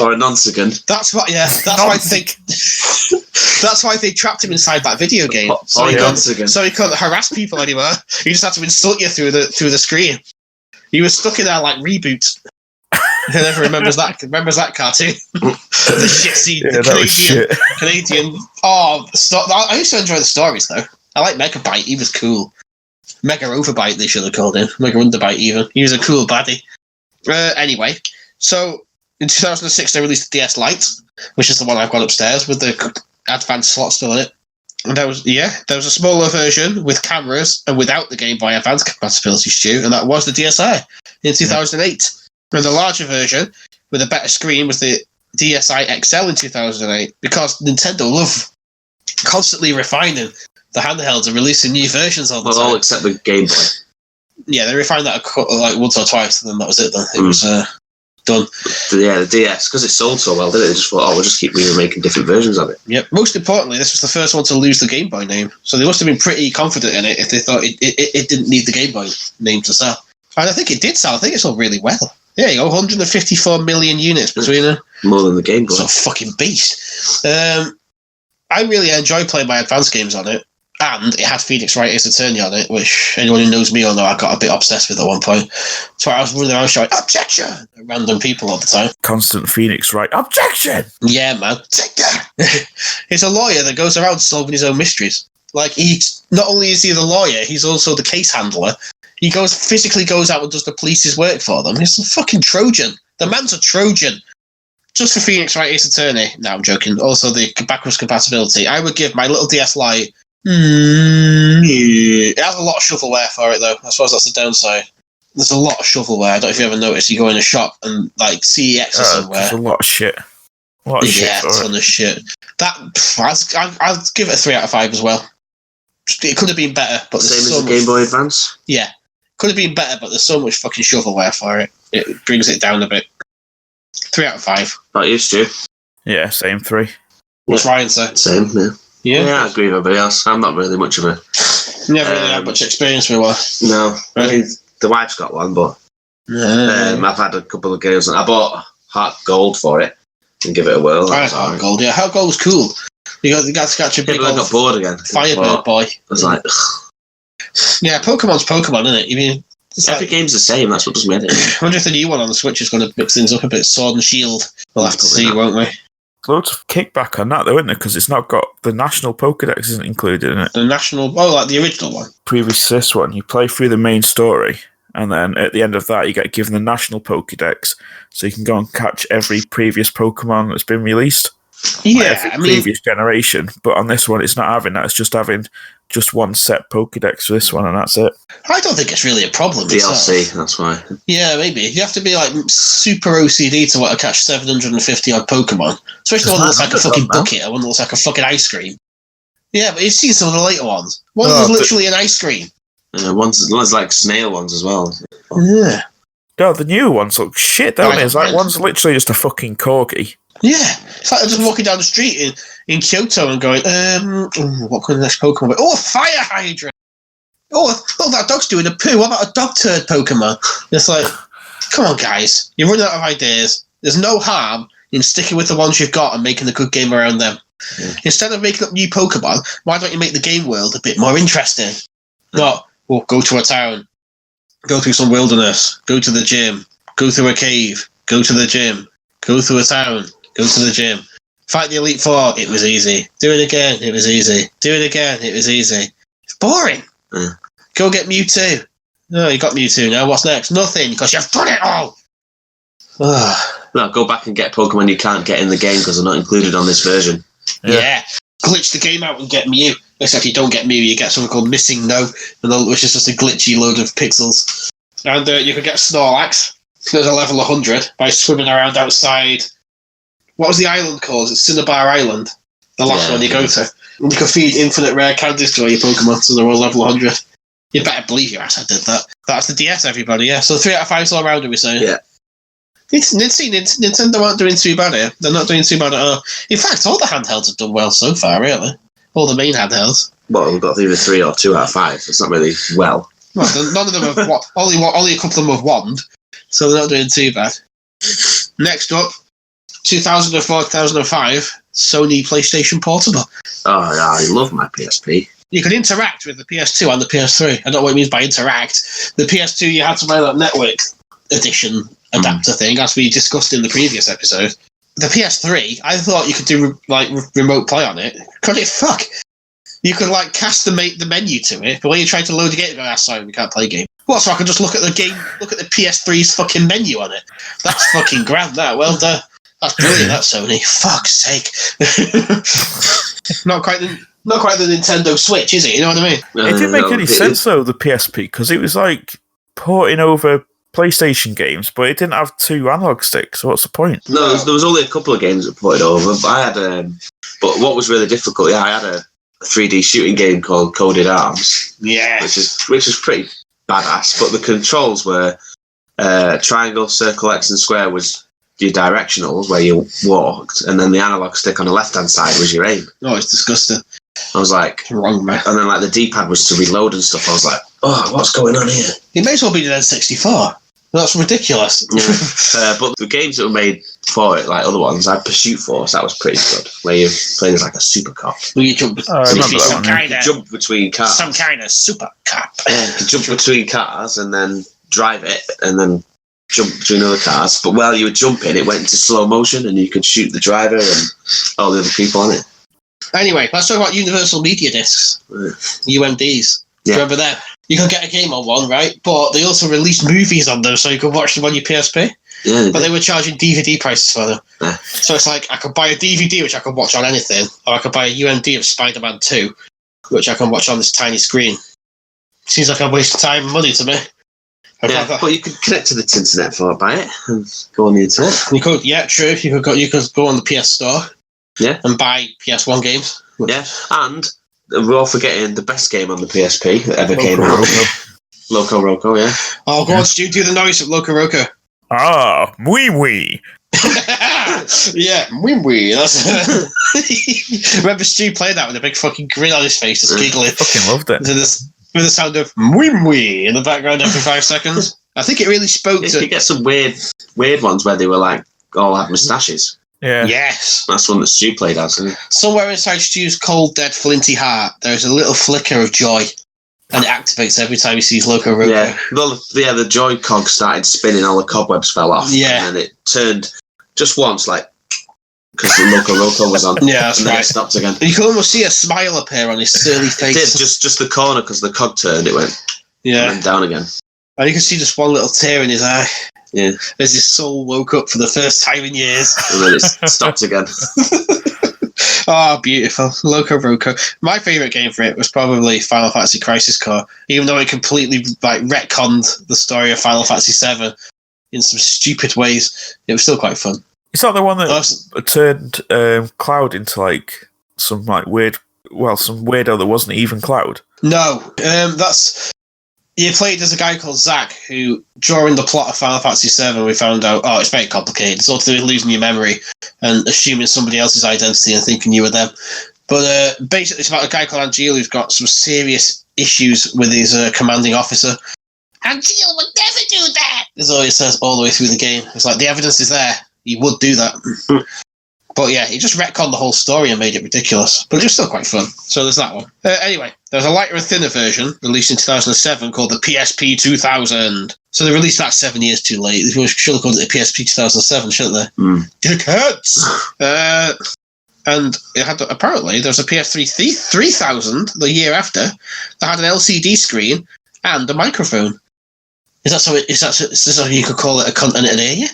Or a nonce-gun. That's why they trapped him inside that video game. So he couldn't harass people anymore. He just had to insult you through the screen. He was stuck in there like Reboot. Whoever remembers that cartoon? The shit scene. Yeah, the Canadian. Oh, I used to enjoy the stories though. I like Megabyte. He was cool. Mega Overbite, they should have called him. Mega Underbite, even. He was a cool baddie. Anyway, so in 2006 they released the DS Lite, which is the one I've got upstairs with the advanced slot still in it. And there was a smaller version with cameras and without the Game Boy Advance compatibility, Stu, and that was the DSi in 2008. And the larger version with a better screen was the DSi XL in 2008, because Nintendo love constantly refining the handhelds and releasing new versions all the time. All except the Game Boy. Yeah, they refined that like once or twice, and then that was it. Then it was done. The DS, because it sold so well, didn't it? They just thought, we'll just keep remaking different versions of it. Yep. Most importantly, this was the first one to lose the Game Boy name, so they must have been pretty confident in it if they thought it didn't need the Game Boy name to sell. And I think it did sell. I think it sold really well. Yeah, you go, 154 million units between them. More than the Game Boy. It's a fucking beast. I really enjoy playing my advanced games on it. And it had Phoenix Wright Ace Attorney on it, which anyone who knows me will know I got a bit obsessed with at one point. So I was running around shouting, "Objection!" at random people all the time. Constant Phoenix Wright, objection! Yeah, man. Take that! He's a lawyer that goes around solving his own mysteries. Like, not only is he the lawyer, he's also the case handler. He physically goes out and does the police's work for them. He's a fucking Trojan. The man's a Trojan. just for Phoenix Wright Ace Attorney. No, I'm joking. Also, the backwards compatibility. I would give my little DS Lite. It has a lot of shovelware for it, though. I suppose that's the downside. There's a lot of shovelware. I don't know if you ever noticed. You go in a shop and like CEX or somewhere. There's a lot of shit. A ton of shit. I'd give it a 3 out of 5 as well. It could have been better, but same as the Game Boy Advance. Yeah, could have been better, but there's so much fucking shovelware for it. It brings it down a bit. 3 out of 5. Not used to. Yeah, same 3. What's Ryan say? Same, yeah. Yeah, I agree with everybody else. I'm not really much of a... Never really had much experience with one. No. Right. I mean, the wife's got one, but I've had a couple of games. I bought Heart Gold for it and give it a whirl. I had Heart Gold, yeah. Heart Gold was cool. You got to catch a big I got bored again. Firebird boy. I was like... Yeah, Pokemon's Pokemon, isn't it? You mean... Every game's the same, that's what does me edit. I wonder if the new one on the Switch is going to mix things up a bit. Sword and Shield. We'll have to see, won't we? Loads of kickback on that, though, isn't there? Because it's not got the national Pokedex isn't included in it. The national, like the original one. Previous to this one, you play through the main story, and then at the end of that, you get given the national Pokedex, so you can go and catch every previous Pokemon that's been released. Yeah, previous generation. But on this one, it's not having that. It's just having just one set Pokedex for this one, and that's it. I don't think it's really a problem. DLC, itself. That's why. Yeah, maybe. You have to be like super OCD to want to catch 750 odd Pokemon. Especially one that looks like a fucking bucket or one that looks like a fucking ice cream. Yeah, but you've seen some of the later ones. One was literally an ice cream. One's like snail ones as well. Yeah. No, the new ones look shit, don't they? It's like one's literally just a fucking corgi. Yeah, it's like I'm just walking down the street in Kyoto and going, what could the next Pokemon be? Oh, a Fire Hydra! Oh, that dog's doing a poo. What about a dog turd Pokemon? It's like, come on, guys. You're running out of ideas. There's no harm in sticking with the ones you've got and making a good game around them. Yeah. Instead of making up new Pokemon, why don't you make the game world a bit more interesting? Not, go to a town, go through some wilderness, go to the gym, go through a cave, go to the gym, go through a town, go to the gym. Fight the Elite Four, it was easy. Do it again, it was easy. Do it again, it was easy. It's boring. Yeah. Go get Mewtwo. No, you got Mewtwo now. What's next? Nothing, because you've done it all. No, go back and get Pokemon you can't get in the game because they're not included on this version. Yeah. Glitch the game out and get Mew. Except you don't get Mew, you get something called Missing No, which is just a glitchy load of pixels. And you can get Snorlax. There's a level 100 by swimming around outside. What was the island called? It's Cinnabar Island, the last one you go to. And you can feed infinite rare candies to all your Pokemon, so they're all level 100. You better believe your ass I did that. That's the DS, everybody, yeah. So 3 out of 5 all around, are we saying? Yeah. Nintendo aren't doing too bad here. They're not doing too bad at all. In fact, all the handhelds have done well so far, really. All the main handhelds. Well, we've got either 3 or 2 out of 5. It's not really well. None of them have only a couple of them have wand, so they're not doing too bad. Next up, 2004-2005, Sony PlayStation Portable. Oh, yeah, I love my PSP. You could interact with the PS2 and the PS3. I don't know what it means by interact. The PS2, you had to buy that network edition adapter thing, as we discussed in the previous episode. The PS3, I thought you could do remote play on it. Could it fuck? You could cast the menu to it, but when you try to load the game, you go, sorry, we can't play game. What? So I can just look at the game, look at the PS3's fucking menu on it. That's fucking grand. That well done. That's brilliant. That Sony. Fuck's sake. Not quite the Nintendo Switch, is it? You know what I mean? It didn't make any sense though, the PSP, because it was like porting over PlayStation games, but it didn't have 2 analog sticks. So what's the point? No, there was only a couple of games that ported over. But I had, but what was really difficult? Yeah, I had a 3D shooting game called Coded Arms. Yeah, which is pretty badass. But the controls were triangle, circle, X, and square was your directionals where you walked, and then the analog stick on the left-hand side was your aim. Oh, it's disgusting. I was like, wrong, man. And then the D-pad was to reload and stuff. I was like, oh, what's going on here? It may as well be the N64. That's ridiculous. Yeah. But the games that were made for it, like other ones, like Pursuit Force, that was pretty good. Where you're playing as like a super cop. Well, you jump, jump between cars. Some kind of super cop. Yeah, you jump between cars and then drive it and then jump between other cars. But while you were jumping, it went into slow motion and you could shoot the driver and all the other people on it. Anyway, let's talk about Universal Media Discs. UMDs. Yeah. Remember them? You could get a game on one, right? But they also released movies on them, so you could watch them on your PSP. Yeah, but they were charging DVD prices for them. Yeah. So it's like I could buy a DVD which I could watch on anything, or I could buy a UMD of Spider-Man 2, which I can watch on this tiny screen. Seems like a waste of time and money to me. Yeah, but you could connect to the internet for it, buy it, and go on the internet. You could, yeah, true. You could go on the PS Store, and buy PS1 games. Yeah, and we're all forgetting the best game on the PSP that ever came out. Loco Roco, yeah. Oh, go on, Stu, do the noise of Loco Roco. Ah, wee. Yeah, wee. That's remember Stu playing that with a big fucking grin on his face, just giggling. Fucking loved it. With the sound of wee in the background every 5 seconds. I think it really spoke to. You get some weird ones where they were like all had moustaches. Yeah. Yes. That's one that Stu played as. Somewhere inside Stu's cold, dead, flinty heart, there's a little flicker of joy, and it activates every time he sees Loco Roco. Yeah, the joy cog started spinning, all the cobwebs fell off. Yeah. And then it turned just once, like, because the Loco Roco was on. Yeah, that's and then right. it stopped again. And you can almost see a smile appear on his surly face. It did, just the corner, because the cog turned, it went and then down again. And you can see just one little tear in his eye. Yeah. As his soul woke up for the first time in years. And then it stopped again. Oh, beautiful. Loco Roco. My favourite game for it was probably Final Fantasy Crisis Core, even though it completely retconned the story of Final Fantasy VII in some stupid ways. It was still quite fun. Is that the one that turned Cloud into some weirdo that wasn't even Cloud? No, that's... You played as a guy called Zack, who, during the plot of Final Fantasy VII, we found out, it's very complicated. It's all to do with losing your memory and assuming somebody else's identity and thinking you were them. But basically, it's about a guy called Angeal who's got some serious issues with his commanding officer. Angeal would never do that! That's all he says all the way through the game. It's like, the evidence is there. He would do that. But yeah, he just retconned the whole story and made it ridiculous. But it was still quite fun. So there's that one. Anyway, there's a lighter and thinner version released in 2007 called the PSP 2000. So they released that 7 years too late. They should have called it the PSP 2007, shouldn't they? Dickheads! And it had apparently there was a PS3 3000 the year after that had an LCD screen and a microphone. Is that so you could call it a cunt and it'd hear you?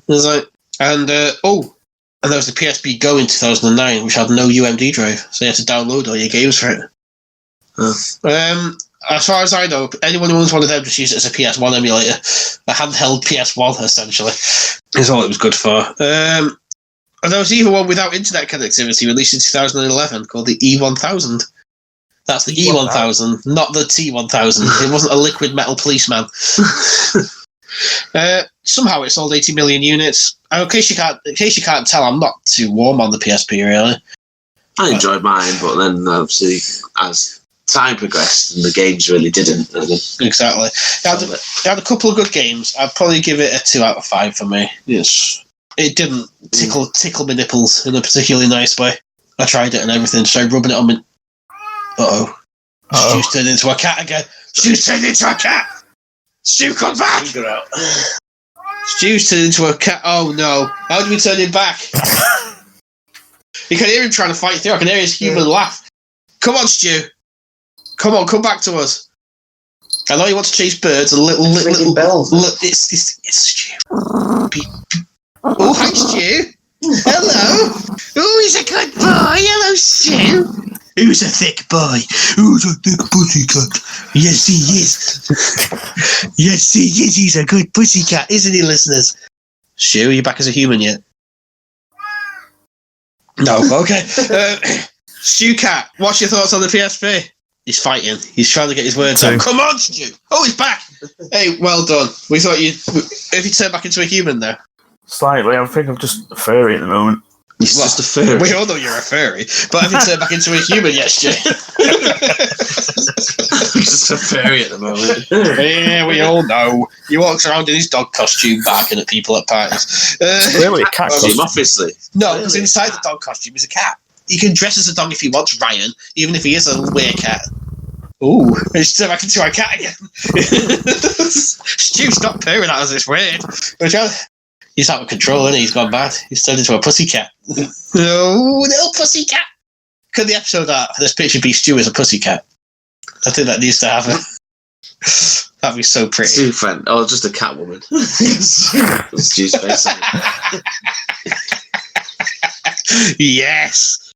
Yeah. And there was the PSP Go in 2009, which had no UMD drive, so you had to download all your games for it. As far as I know, anyone who owns one of them just use it as a PS1 emulator. A handheld PS1, essentially, is all it was good for. And there was even one without internet connectivity released in 2011 called the E1000. That's the E1000, not the T1000. It wasn't a liquid metal policeman. Somehow it sold 80 million units. In case you can't tell, I'm not too warm on the PSP, really. I enjoyed mine, but then obviously as time progressed and the games really didn't. Exactly. It had a couple of good games. I'd probably give it a 2 out of 5 for me. It didn't tickle my nipples in a particularly nice way. I tried it and everything, started rubbing it on me. Stu's turned into a cat again. Stu's turned into a cat! Stu, come back! Stu's turned into a cat. Oh no. How do we turn him back? You can hear him trying to fight through. I can hear his human laugh. Come on, Stu. Come on, come back to us. I know you want to chase birds. Little bells. It's Stu. Oh, hi, Stu. Hello. Oh, he's a good boy. Hello, Stu. Who's a thick boy? Who's a thick pussycat? Yes, he is. Yes, he is. He's a good pussycat, isn't he, listeners? Stu, are you back as a human yet? No, okay. Stu Cat, what's your thoughts on the PSP? He's fighting. He's trying to get his words out. Come on, Stu. Oh, he's back. Hey, well done. We thought if you turn back into a human now. Slightly. I think I'm just a furry at the moment. He's just a furry. We all know you're a furry, but have you turned back into a human yet, Stu? He's just a furry at the moment. Yeah, we all know. He walks around in his dog costume barking at people at parties. Really, a cat costume? Obviously. No, because inside the dog costume is a cat. He can dress as a dog if he wants, Ryan, even if he is a weird cat. Ooh, he's turned back into a cat again. Stu, stop purring at us, it's weird. He's out of control, isn't he? He's gone bad. He's turned into a pussycat. Oh, little pussycat. Could the episode art for this picture be Stu as a pussycat? I think that needs to happen. That'd be so pretty. Two friend. Oh, just a cat woman. Juice face. Yes.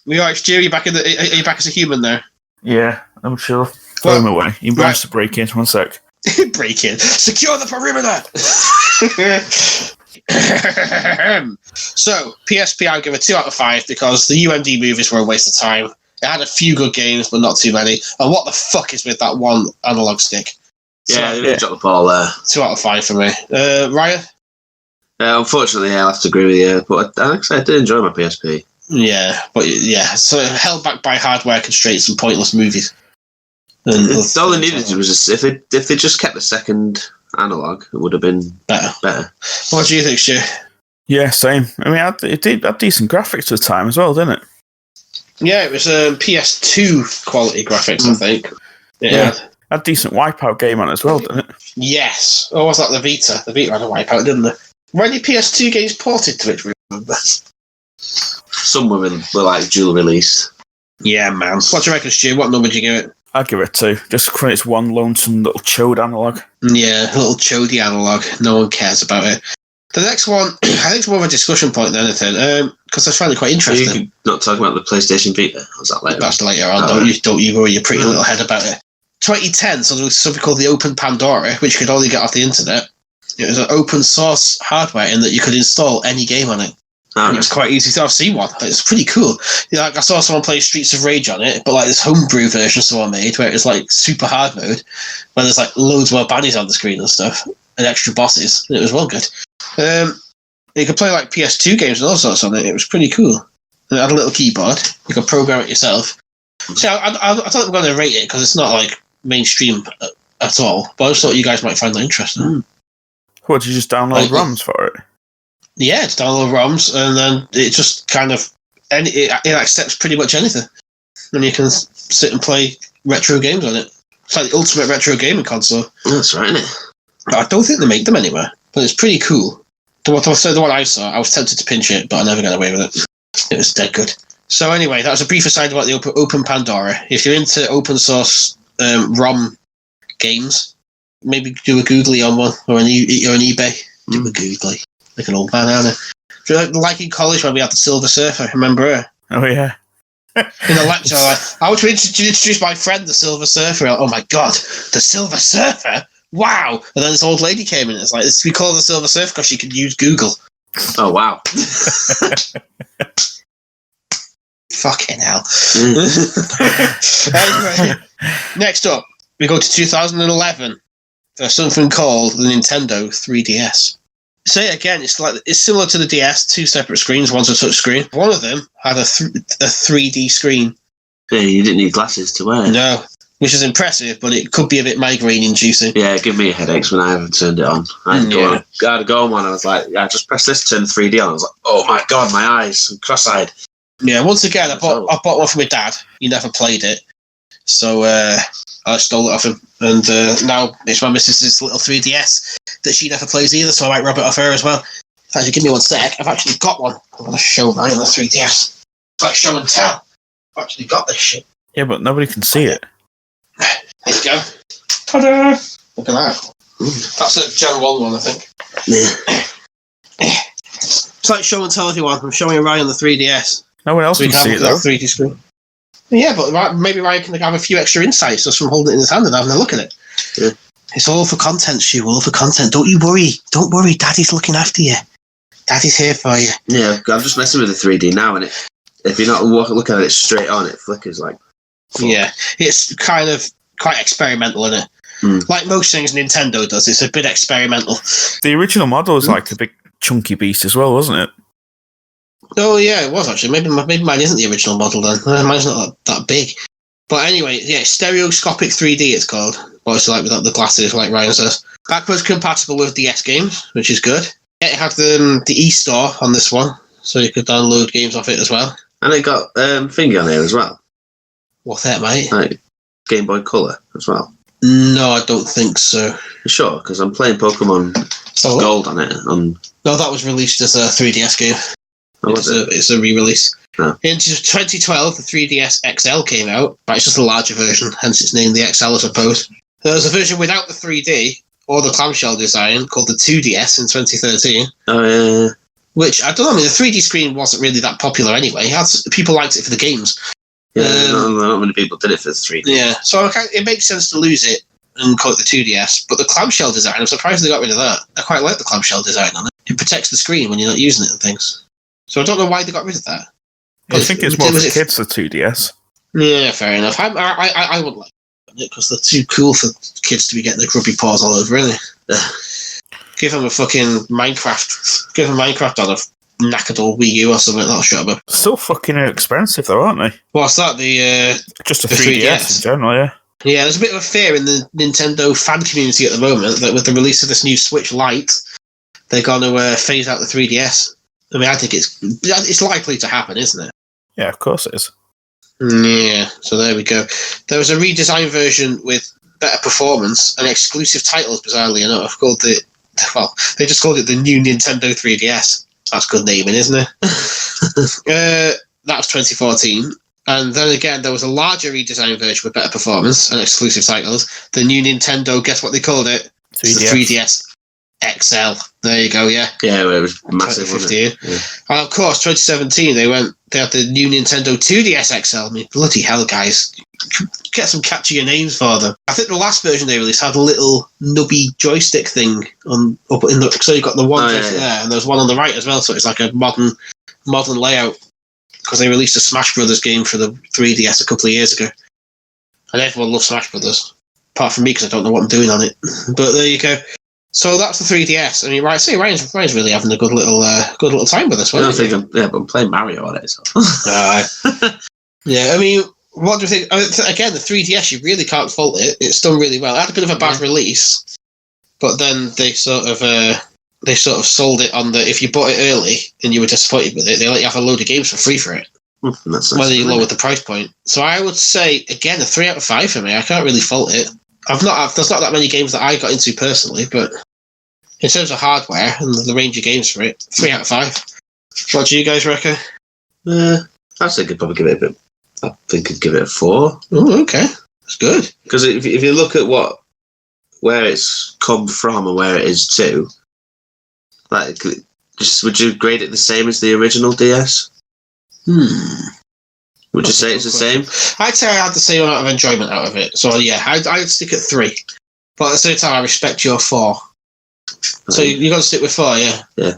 We are, Stu, are you back as a human there? Yeah, I'm sure. Throw him away. He managed to break in. 1 sec. Break in. Secure the perimeter! So, PSP, I'll give it 2 out of 5 because the UMD movies were a waste of time. It had a few good games, but not too many. And what the fuck is with that one analog stick? Yeah, they really dropped the ball there. 2 out of 5 for me. Ryan? Unfortunately, I'll have to agree with you. But I did enjoy my PSP. Yeah, but yeah, so held back by hardware constraints and pointless movies. All they needed was just, if they just kept the second analog, it would have been better. What do you think, Stu? Yeah, same. I mean, it had decent graphics at the time as well, didn't it? Yeah, it was PS2 quality graphics, I think. Yeah. Had a decent Wipeout game on it as well, didn't it? Yes. Or was that the Vita? The Vita had a Wipeout, didn't it? Were any PS2 games ported to it, remember? Some women were like dual released. Yeah, man. What do you reckon, Stu? What number do you give it? I'd give it 2. Just because it's one lonesome little chode analog. Yeah, little chody analog. No one cares about it. The next one, I think it's more of a discussion point than anything, because I find it quite interesting. You're not talking about the PlayStation Vita? Was that later? That's later on. Don't you worry your pretty little head about it. 2010, so there was something called the Open Pandora, which you could only get off the internet. It was an open source hardware in that you could install any game on it. And it was quite easy to have. Seen one. It's pretty cool. Like I saw someone play Streets of Rage on it, but like this homebrew version someone made where it's like super hard mode, where there's like loads more baddies on the screen and stuff, and extra bosses. It was well good. You could play like PS2 games and all sorts on it. It was pretty cool. And it had a little keyboard. You could program it yourself. So I thought we were going to rate it because it's not like mainstream at all. But I just thought you guys might find that interesting. What, did you just download ROMs for it? Yeah, it's download ROMs, and then it just kind of it accepts pretty much anything, and you can sit and play retro games on it. It's like the ultimate retro gaming console. That's right, isn't it? I don't think they make them anywhere, but it's pretty cool. The one I saw, I was tempted to pinch it, but I never got away with it. It was dead good. So anyway, that was a brief aside about the Open Pandora. If you're into open source ROM games, maybe do a googly on one or an eBay. Do a googly. Like an old man, aren't I? Like in college when we had the Silver Surfer, remember her? Oh, yeah. In the lecture, I want to introduce my friend, the Silver Surfer. Oh my god, the Silver Surfer? Wow! And then this old lady came in. It's like, we call her the Silver Surfer because she could use Google. Oh, wow. Fucking hell. Anyway, next up, we go to 2011. There's something called the Nintendo 3DS. Say it again, it's similar to the DS, 2 separate screens, one's a touch screen. One of them had a 3D screen. Yeah, you didn't need glasses to wear. No, which is impressive, but it could be a bit migraine-inducing. Yeah, it gave me headaches when I haven't turned it on. I had to go on one, I was like, yeah, just press this, turn 3D on. I was like, oh my god, my eyes, I'm cross-eyed. Yeah, once again, I bought one for my dad. He never played it. So I stole it off him. And now it's my missus's little 3DS that she never plays either, so I might rob it off her as well. In fact, give me 1 sec. I've actually got one. I'm going to show mine on the 3DS. It's like show and tell. I've actually got this shit. Yeah, but nobody can see it. There you go. Ta-da! Look at that. That's a Gen 1 one, I think. It's like show and tell if you want. I'm showing Ryan the 3DS. No one else can see it, though. 3D screen. Yeah, but maybe Ryan can have a few extra insights just from holding it in his hand and having a look at it. Yeah. It's all for content, Stu. All for content. Don't you worry. Don't worry. Daddy's looking after you. Daddy's here for you. Yeah, I'm just messing with the 3D now, and if you're not looking at it straight on, it flickers like... Fuck. Yeah, it's kind of quite experimental, isn't it? Like most things Nintendo does, it's a bit experimental. The original model is like a big chunky beast as well, wasn't it? Oh yeah, it was actually. Maybe mine isn't the original model then. Mine's not that big. But anyway, yeah, stereoscopic 3D it's called. Obviously, like without the glasses, like Ryan says. Backwards compatible with DS games, which is good. Yeah, it had the eStore on this one, so you could download games off it as well. And it got thingy on there as well. What's that, mate? Like Game Boy Color as well. No, I don't think so. Sure, because I'm playing Pokemon Gold on it. No, that was released as a 3DS game. It's a re-release. Oh. In 2012, the 3DS XL came out, but it's just a larger version, hence it's named the XL, I suppose. There was a version without the 3D or the clamshell design called the 2DS in 2013. Oh, yeah. Which, I don't know, I mean, the 3D screen wasn't really that popular anyway. People liked it for the games. Yeah, not many people did it for the 3D. Yeah, so it makes sense to lose it and call it the 2DS. But the clamshell design, I'm surprised they got rid of that. I quite like the clamshell design on it. It protects the screen when you're not using it and things. So I don't know why they got rid of that. I think it's more for kids, the 2DS. Yeah, fair enough. I wouldn't like it because they're too cool for kids to be getting their grubby paws all over, really. Give them a fucking Minecraft. Give them Minecraft on a knackered old Wii U or something. That'll shut them up. Still fucking expensive, though, aren't they? What's that? Just a 3DS in general, yeah. Yeah, there's a bit of a fear in the Nintendo fan community at the moment that with the release of this new Switch Lite, they're going to phase out the 3DS. I mean, I think it's likely to happen, isn't it? Yeah, of course it is. Yeah, so there we go. There was a redesigned version with better performance and exclusive titles, bizarrely enough, they just called it the new Nintendo 3DS. That's good naming, isn't it? That was 2014. And then again, there was a larger redesigned version with better performance and exclusive titles. The new Nintendo, guess what they called it? 3DS. It's the 3DS XL. There you go, yeah. Yeah, well, it was massive, wasn't it? Yeah. And of course, 2017, they had the new Nintendo 2DS XL. I mean, bloody hell, guys. Get some catchier names for them. I think the last version they released had a little nubby joystick thing so you've got the one there, and there's one on the right as well, so it's like a modern layout. Because they released a Smash Brothers game for the 3DS a couple of years ago. And everyone loves Smash Brothers. Apart from me, because I don't know what I'm doing on it. But there you go. So that's the 3DS. I mean, Ryan's really having a good little time with this one. But I'm playing Mario on it. So. Yeah, I mean, what do you think? I mean, again, the 3DS, you really can't fault it. It's done really well. It had a bit of a bad release, but then they sort of sold it on the, if you bought it early and you were disappointed with it, they let you have a load of games for free for it. That's whether you lowered the price point. So I would say, again, a 3 out of 5 for me. I can't really fault it. There's not that many games that I got into personally, but in terms of hardware and the range of games for it, 3 out of 5. What do you guys reckon? I think I'd probably give it I'd give it a 4. Oh, okay. That's good. Because if you look at where it's come from and where it is to, like, would you grade it the same as the original DS? Would you say it's the same? I'd say I had the same amount of enjoyment out of it. So yeah, I'd stick at 3. But at the same time, I respect your 4. So you got to stick with 4, yeah? Yeah.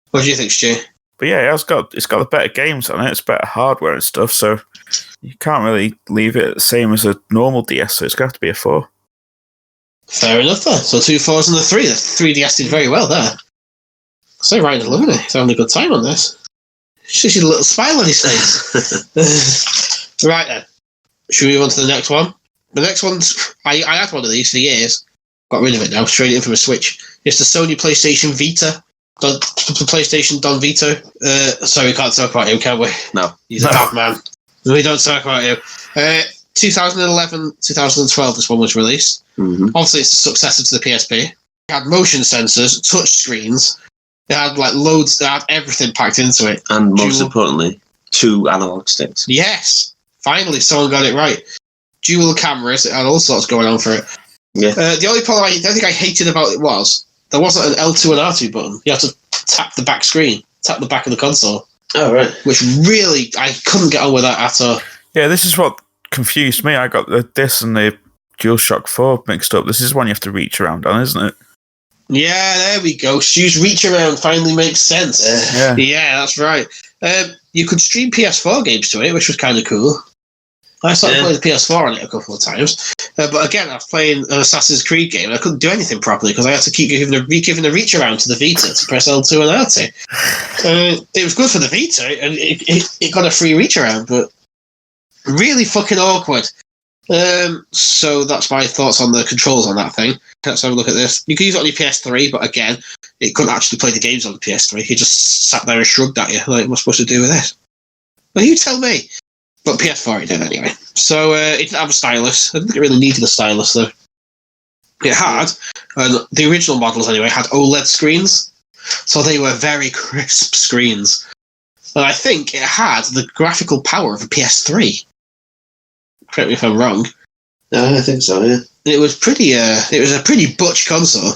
What do you think, Stu? But yeah, it's got the better games on it. It's better hardware and stuff. So you can't really leave it the same as a normal DS. So it's going to have to be a 4. Fair enough, then. So 2 4s and a 3. The 3DS did very well there. So Ryan's loving it. He's having a good time on this. Just a little smile on his face. Right then. Should we move on to the next one? The next one's... I had one of these for years. Got rid of it now. Straight in from a Switch. It's the Sony PlayStation Vita. The PlayStation Don Vito. Sorry, we can't talk about him, can we? No. He's a bad man. We don't talk about him. 2011, 2012, this one was released. Mm-hmm. Obviously, it's a successor to the PSP. It had motion sensors, touch screens. It had loads. It had everything packed into it. And most importantly, 2 analog sticks. Yes, finally, someone got it right. Dual cameras. It had all sorts going on for it. Yeah. The only problem I think I hated about it was there wasn't an L2 and R2 button. You had to tap the back screen, tap the back of the console. Oh right. Which really, I couldn't get on with that at all. Yeah, this is what confused me. I got this and the DualShock 4 mixed up. This is one you have to reach around on, isn't it? Yeah, there we go. Stu's reach around finally makes sense. Yeah, that's right. You could stream PS4 games to it, which was kind of cool. I started playing the PS4 on it a couple of times. But again, I was playing an Assassin's Creed game and I couldn't do anything properly because I had to keep giving a reach around to the Vita to press L2 and R2. It was good for the Vita and it got a free reach around, but really fucking awkward. So that's my thoughts on the controls on that thing. Let's have a look at this. You can use it on your PS3, but again, it couldn't actually play the games on the PS3. He just sat there and shrugged at you. Like, what's supposed to do with this? Well, you tell me. But PS4 it did anyway. So it didn't have a stylus. I didn't think it really needed a stylus though. It had, the original models anyway, had OLED screens. So they were very crisp screens. And I think it had the graphical power of a PS3. Correct me if I'm wrong. I think so, yeah. It was pretty. It was a pretty butch console.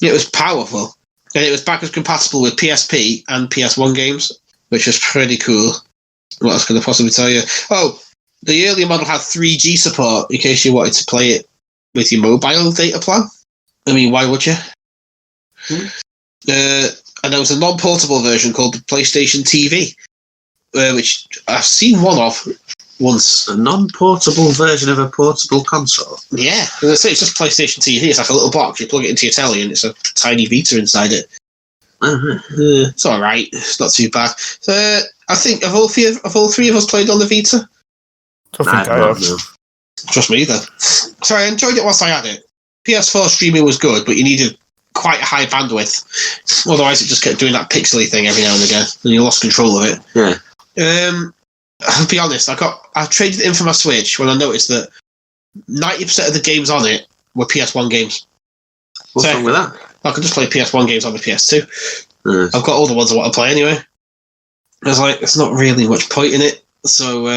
It was powerful, and it was backwards compatible with PSP and PS1 games, which was pretty cool. What else could I possibly tell you? Oh, the earlier model had 3G support in case you wanted to play it with your mobile data plan. I mean, why would you? And there was a non-portable version called the PlayStation TV, which I've seen one of once. A non-portable version of a portable console? Yeah, as I say, it's just PlayStation TV. It's like a little box. You plug it into your telly, and it's a tiny Vita inside it. It's all right. It's not too bad. I think have all three of us played on the Vita? I think I have. No. Trust me either. So I enjoyed it whilst I had it. PS4 streaming was good, but you needed quite a high bandwidth. Otherwise, it just kept doing that pixely thing every now and again, and you lost control of it. Yeah. I'll be honest. I traded it in for my Switch when I noticed that 90% of the games on it were PS1 games. What's wrong with that? I could just play PS1 games on the PS2. I've got all the ones I want to play anyway. I was like, there's not really much point in it. So,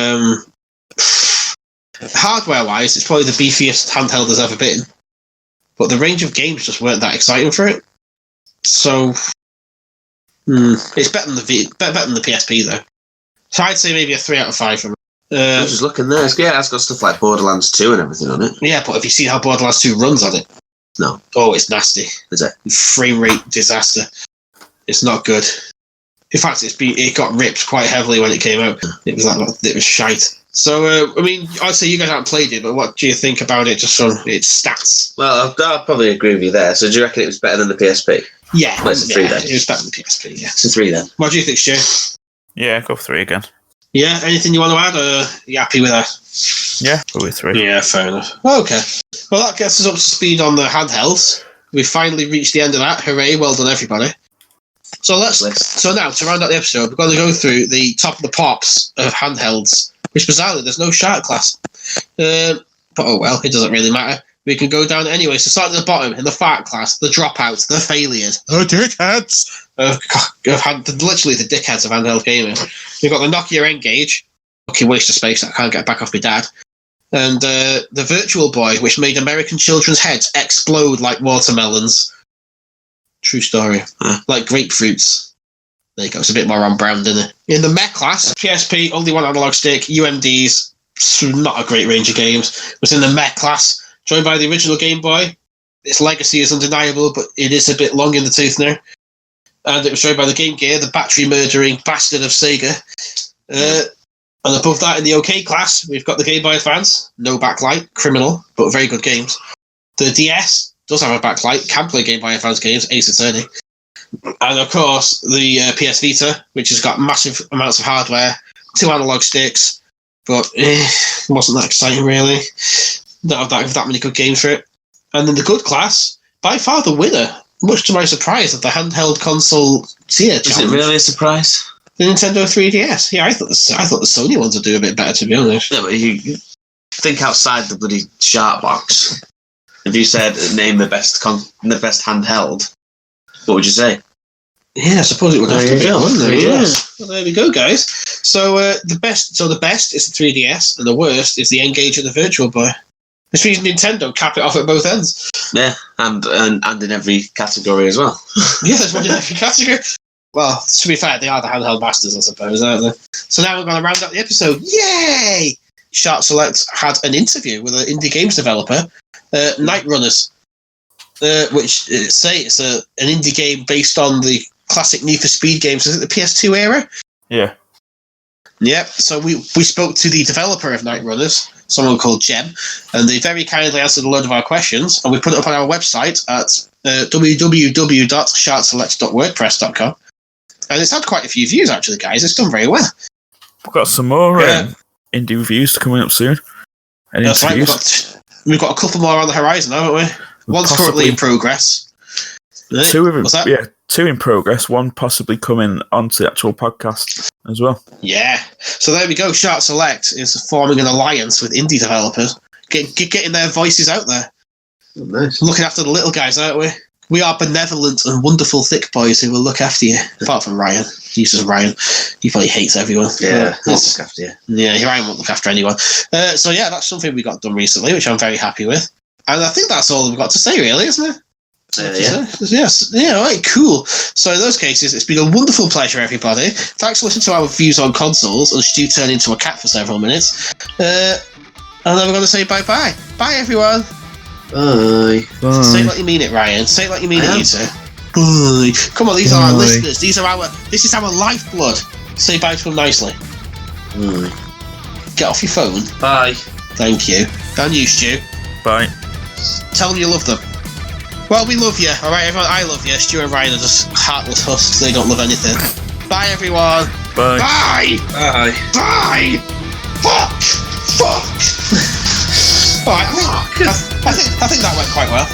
hardware-wise, it's probably the beefiest handheld there's ever been. But the range of games just weren't that exciting for it. So, it's better than the PSP, though. So I'd say maybe a 3 out of 5 for me. I'm just looking there. Yeah, it's got stuff like Borderlands 2 and everything on it. Yeah, but have you seen how Borderlands 2 runs on it? No. Oh, it's nasty. Is it? Frame rate disaster. It's not good. In fact, it got ripped quite heavily when it came out. It was shite. So, I mean, I'd say you guys haven't played it, but what do you think about it just from its stats? Well, I'll probably agree with you there. So do you reckon it was better than the PSP? Yeah. Well, it's a 3 then. It was better than the PSP, yeah. It's a 3 then. What do you think, Stu? Yeah, go 3 again. Yeah, anything you want to add, or are you happy with that? Yeah, go with 3. Yeah, fair enough. Okay. Well, that gets us up to speed on the handhelds. We've finally reached the end of that. Hooray, well done, everybody. So now, to round out the episode, we're going to go through the top of the pops of handhelds, which bizarrely, there's no Shart class. But oh well, it doesn't really matter. We can go down anyway. So starting at the bottom, in the fart class, the dropouts, the failures, the dickheads literally the dickheads of handheld gaming. We've got the Nokia N-Gage, fucking waste of space that I can't get back off my dad, and the Virtual Boy, which made American children's heads explode like watermelons. True story. Like grapefruits. There you go. It's a bit more on brand, isn't it? In the mech class, PSP, only one analog stick, UMDs, not a great range of games. Was in the mech class, joined by the original Game Boy. Its legacy is undeniable, but it is a bit long in the tooth now. And it was joined by the Game Gear, the battery-murdering bastard of Sega. And above that, in the OK class, we've got the Game Boy Advance. No backlight, criminal, but very good games. The DS does have a backlight, can play Game Boy Advance games, Ace Attorney. And of course, the PS Vita, which has got massive amounts of hardware, 2 analog sticks, but it wasn't that exciting, really. Don't have that many good games for it. And then the good class, by far the winner, much to my surprise, of the handheld console tier challenge. Is it really a surprise? The Nintendo 3DS. Yeah, I thought the Sony ones would do a bit better, to be honest. Yeah, but you think outside the bloody Shart box. If you said name the best handheld, what would you say? Yeah, I suppose it would have to be, wouldn't it? Yeah. Well, there we go, guys. So the best is the 3DS, and the worst is the N-Gage and the Virtual Boy. This means Nintendo cap it off at both ends. Yeah, and in every category as well. Yeah, there's one in every category. Well, to be fair, they are the handheld masters, I suppose, aren't they? So now we're going to round up the episode. Yay! Shart Select had an interview with an indie games developer, Night Runners, which it's an indie game based on the classic Need for Speed games. Is it the PS2 era? Yeah. Yep. So we spoke to the developer of Night Runners, someone called Jem, and they very kindly answered a load of our questions, and we put it up on our website at www.shartselect.wordpress.com. And it's had quite a few views, actually, guys. It's done very well. We've got some more indie reviews coming up soon. And that's right. We've got a couple more on the horizon, haven't we? One's currently in progress. Two in progress. One possibly coming onto the actual podcast as well. Yeah. So there we go. Shart Select is forming an alliance with indie developers, getting their voices out there. Nice. Looking after the little guys, aren't we? We are benevolent and wonderful thick boys who will look after you. Apart from Ryan. He's just Ryan. He probably hates everyone. Yeah, he'll look after you. Yeah, Ryan won't look after anyone. So yeah, that's something we got done recently, which I'm very happy with. And I think that's all we've got to say, really, isn't it? Yes. Yeah, all right, cool. So in those cases, it's been a wonderful pleasure, everybody. Thanks for listening to our views on consoles, and Stu turned into a cat for several minutes. And then we're going to say bye-bye. Bye, everyone. Bye. Say it like you mean it, Ryan. Say it like you mean it, you two. Bye. Come on, these are our listeners. This is our lifeblood. Say bye to them nicely. Bye. Get off your phone. Bye. Thank you. And you, Stu. Bye. Tell them you love them. Well, we love you, alright, everyone? I love you. Stu and Ryan are just heartless husks. They don't love anything. Bye, everyone. Bye. Bye. Bye. Bye. Fuck. Alright, I think that went quite well.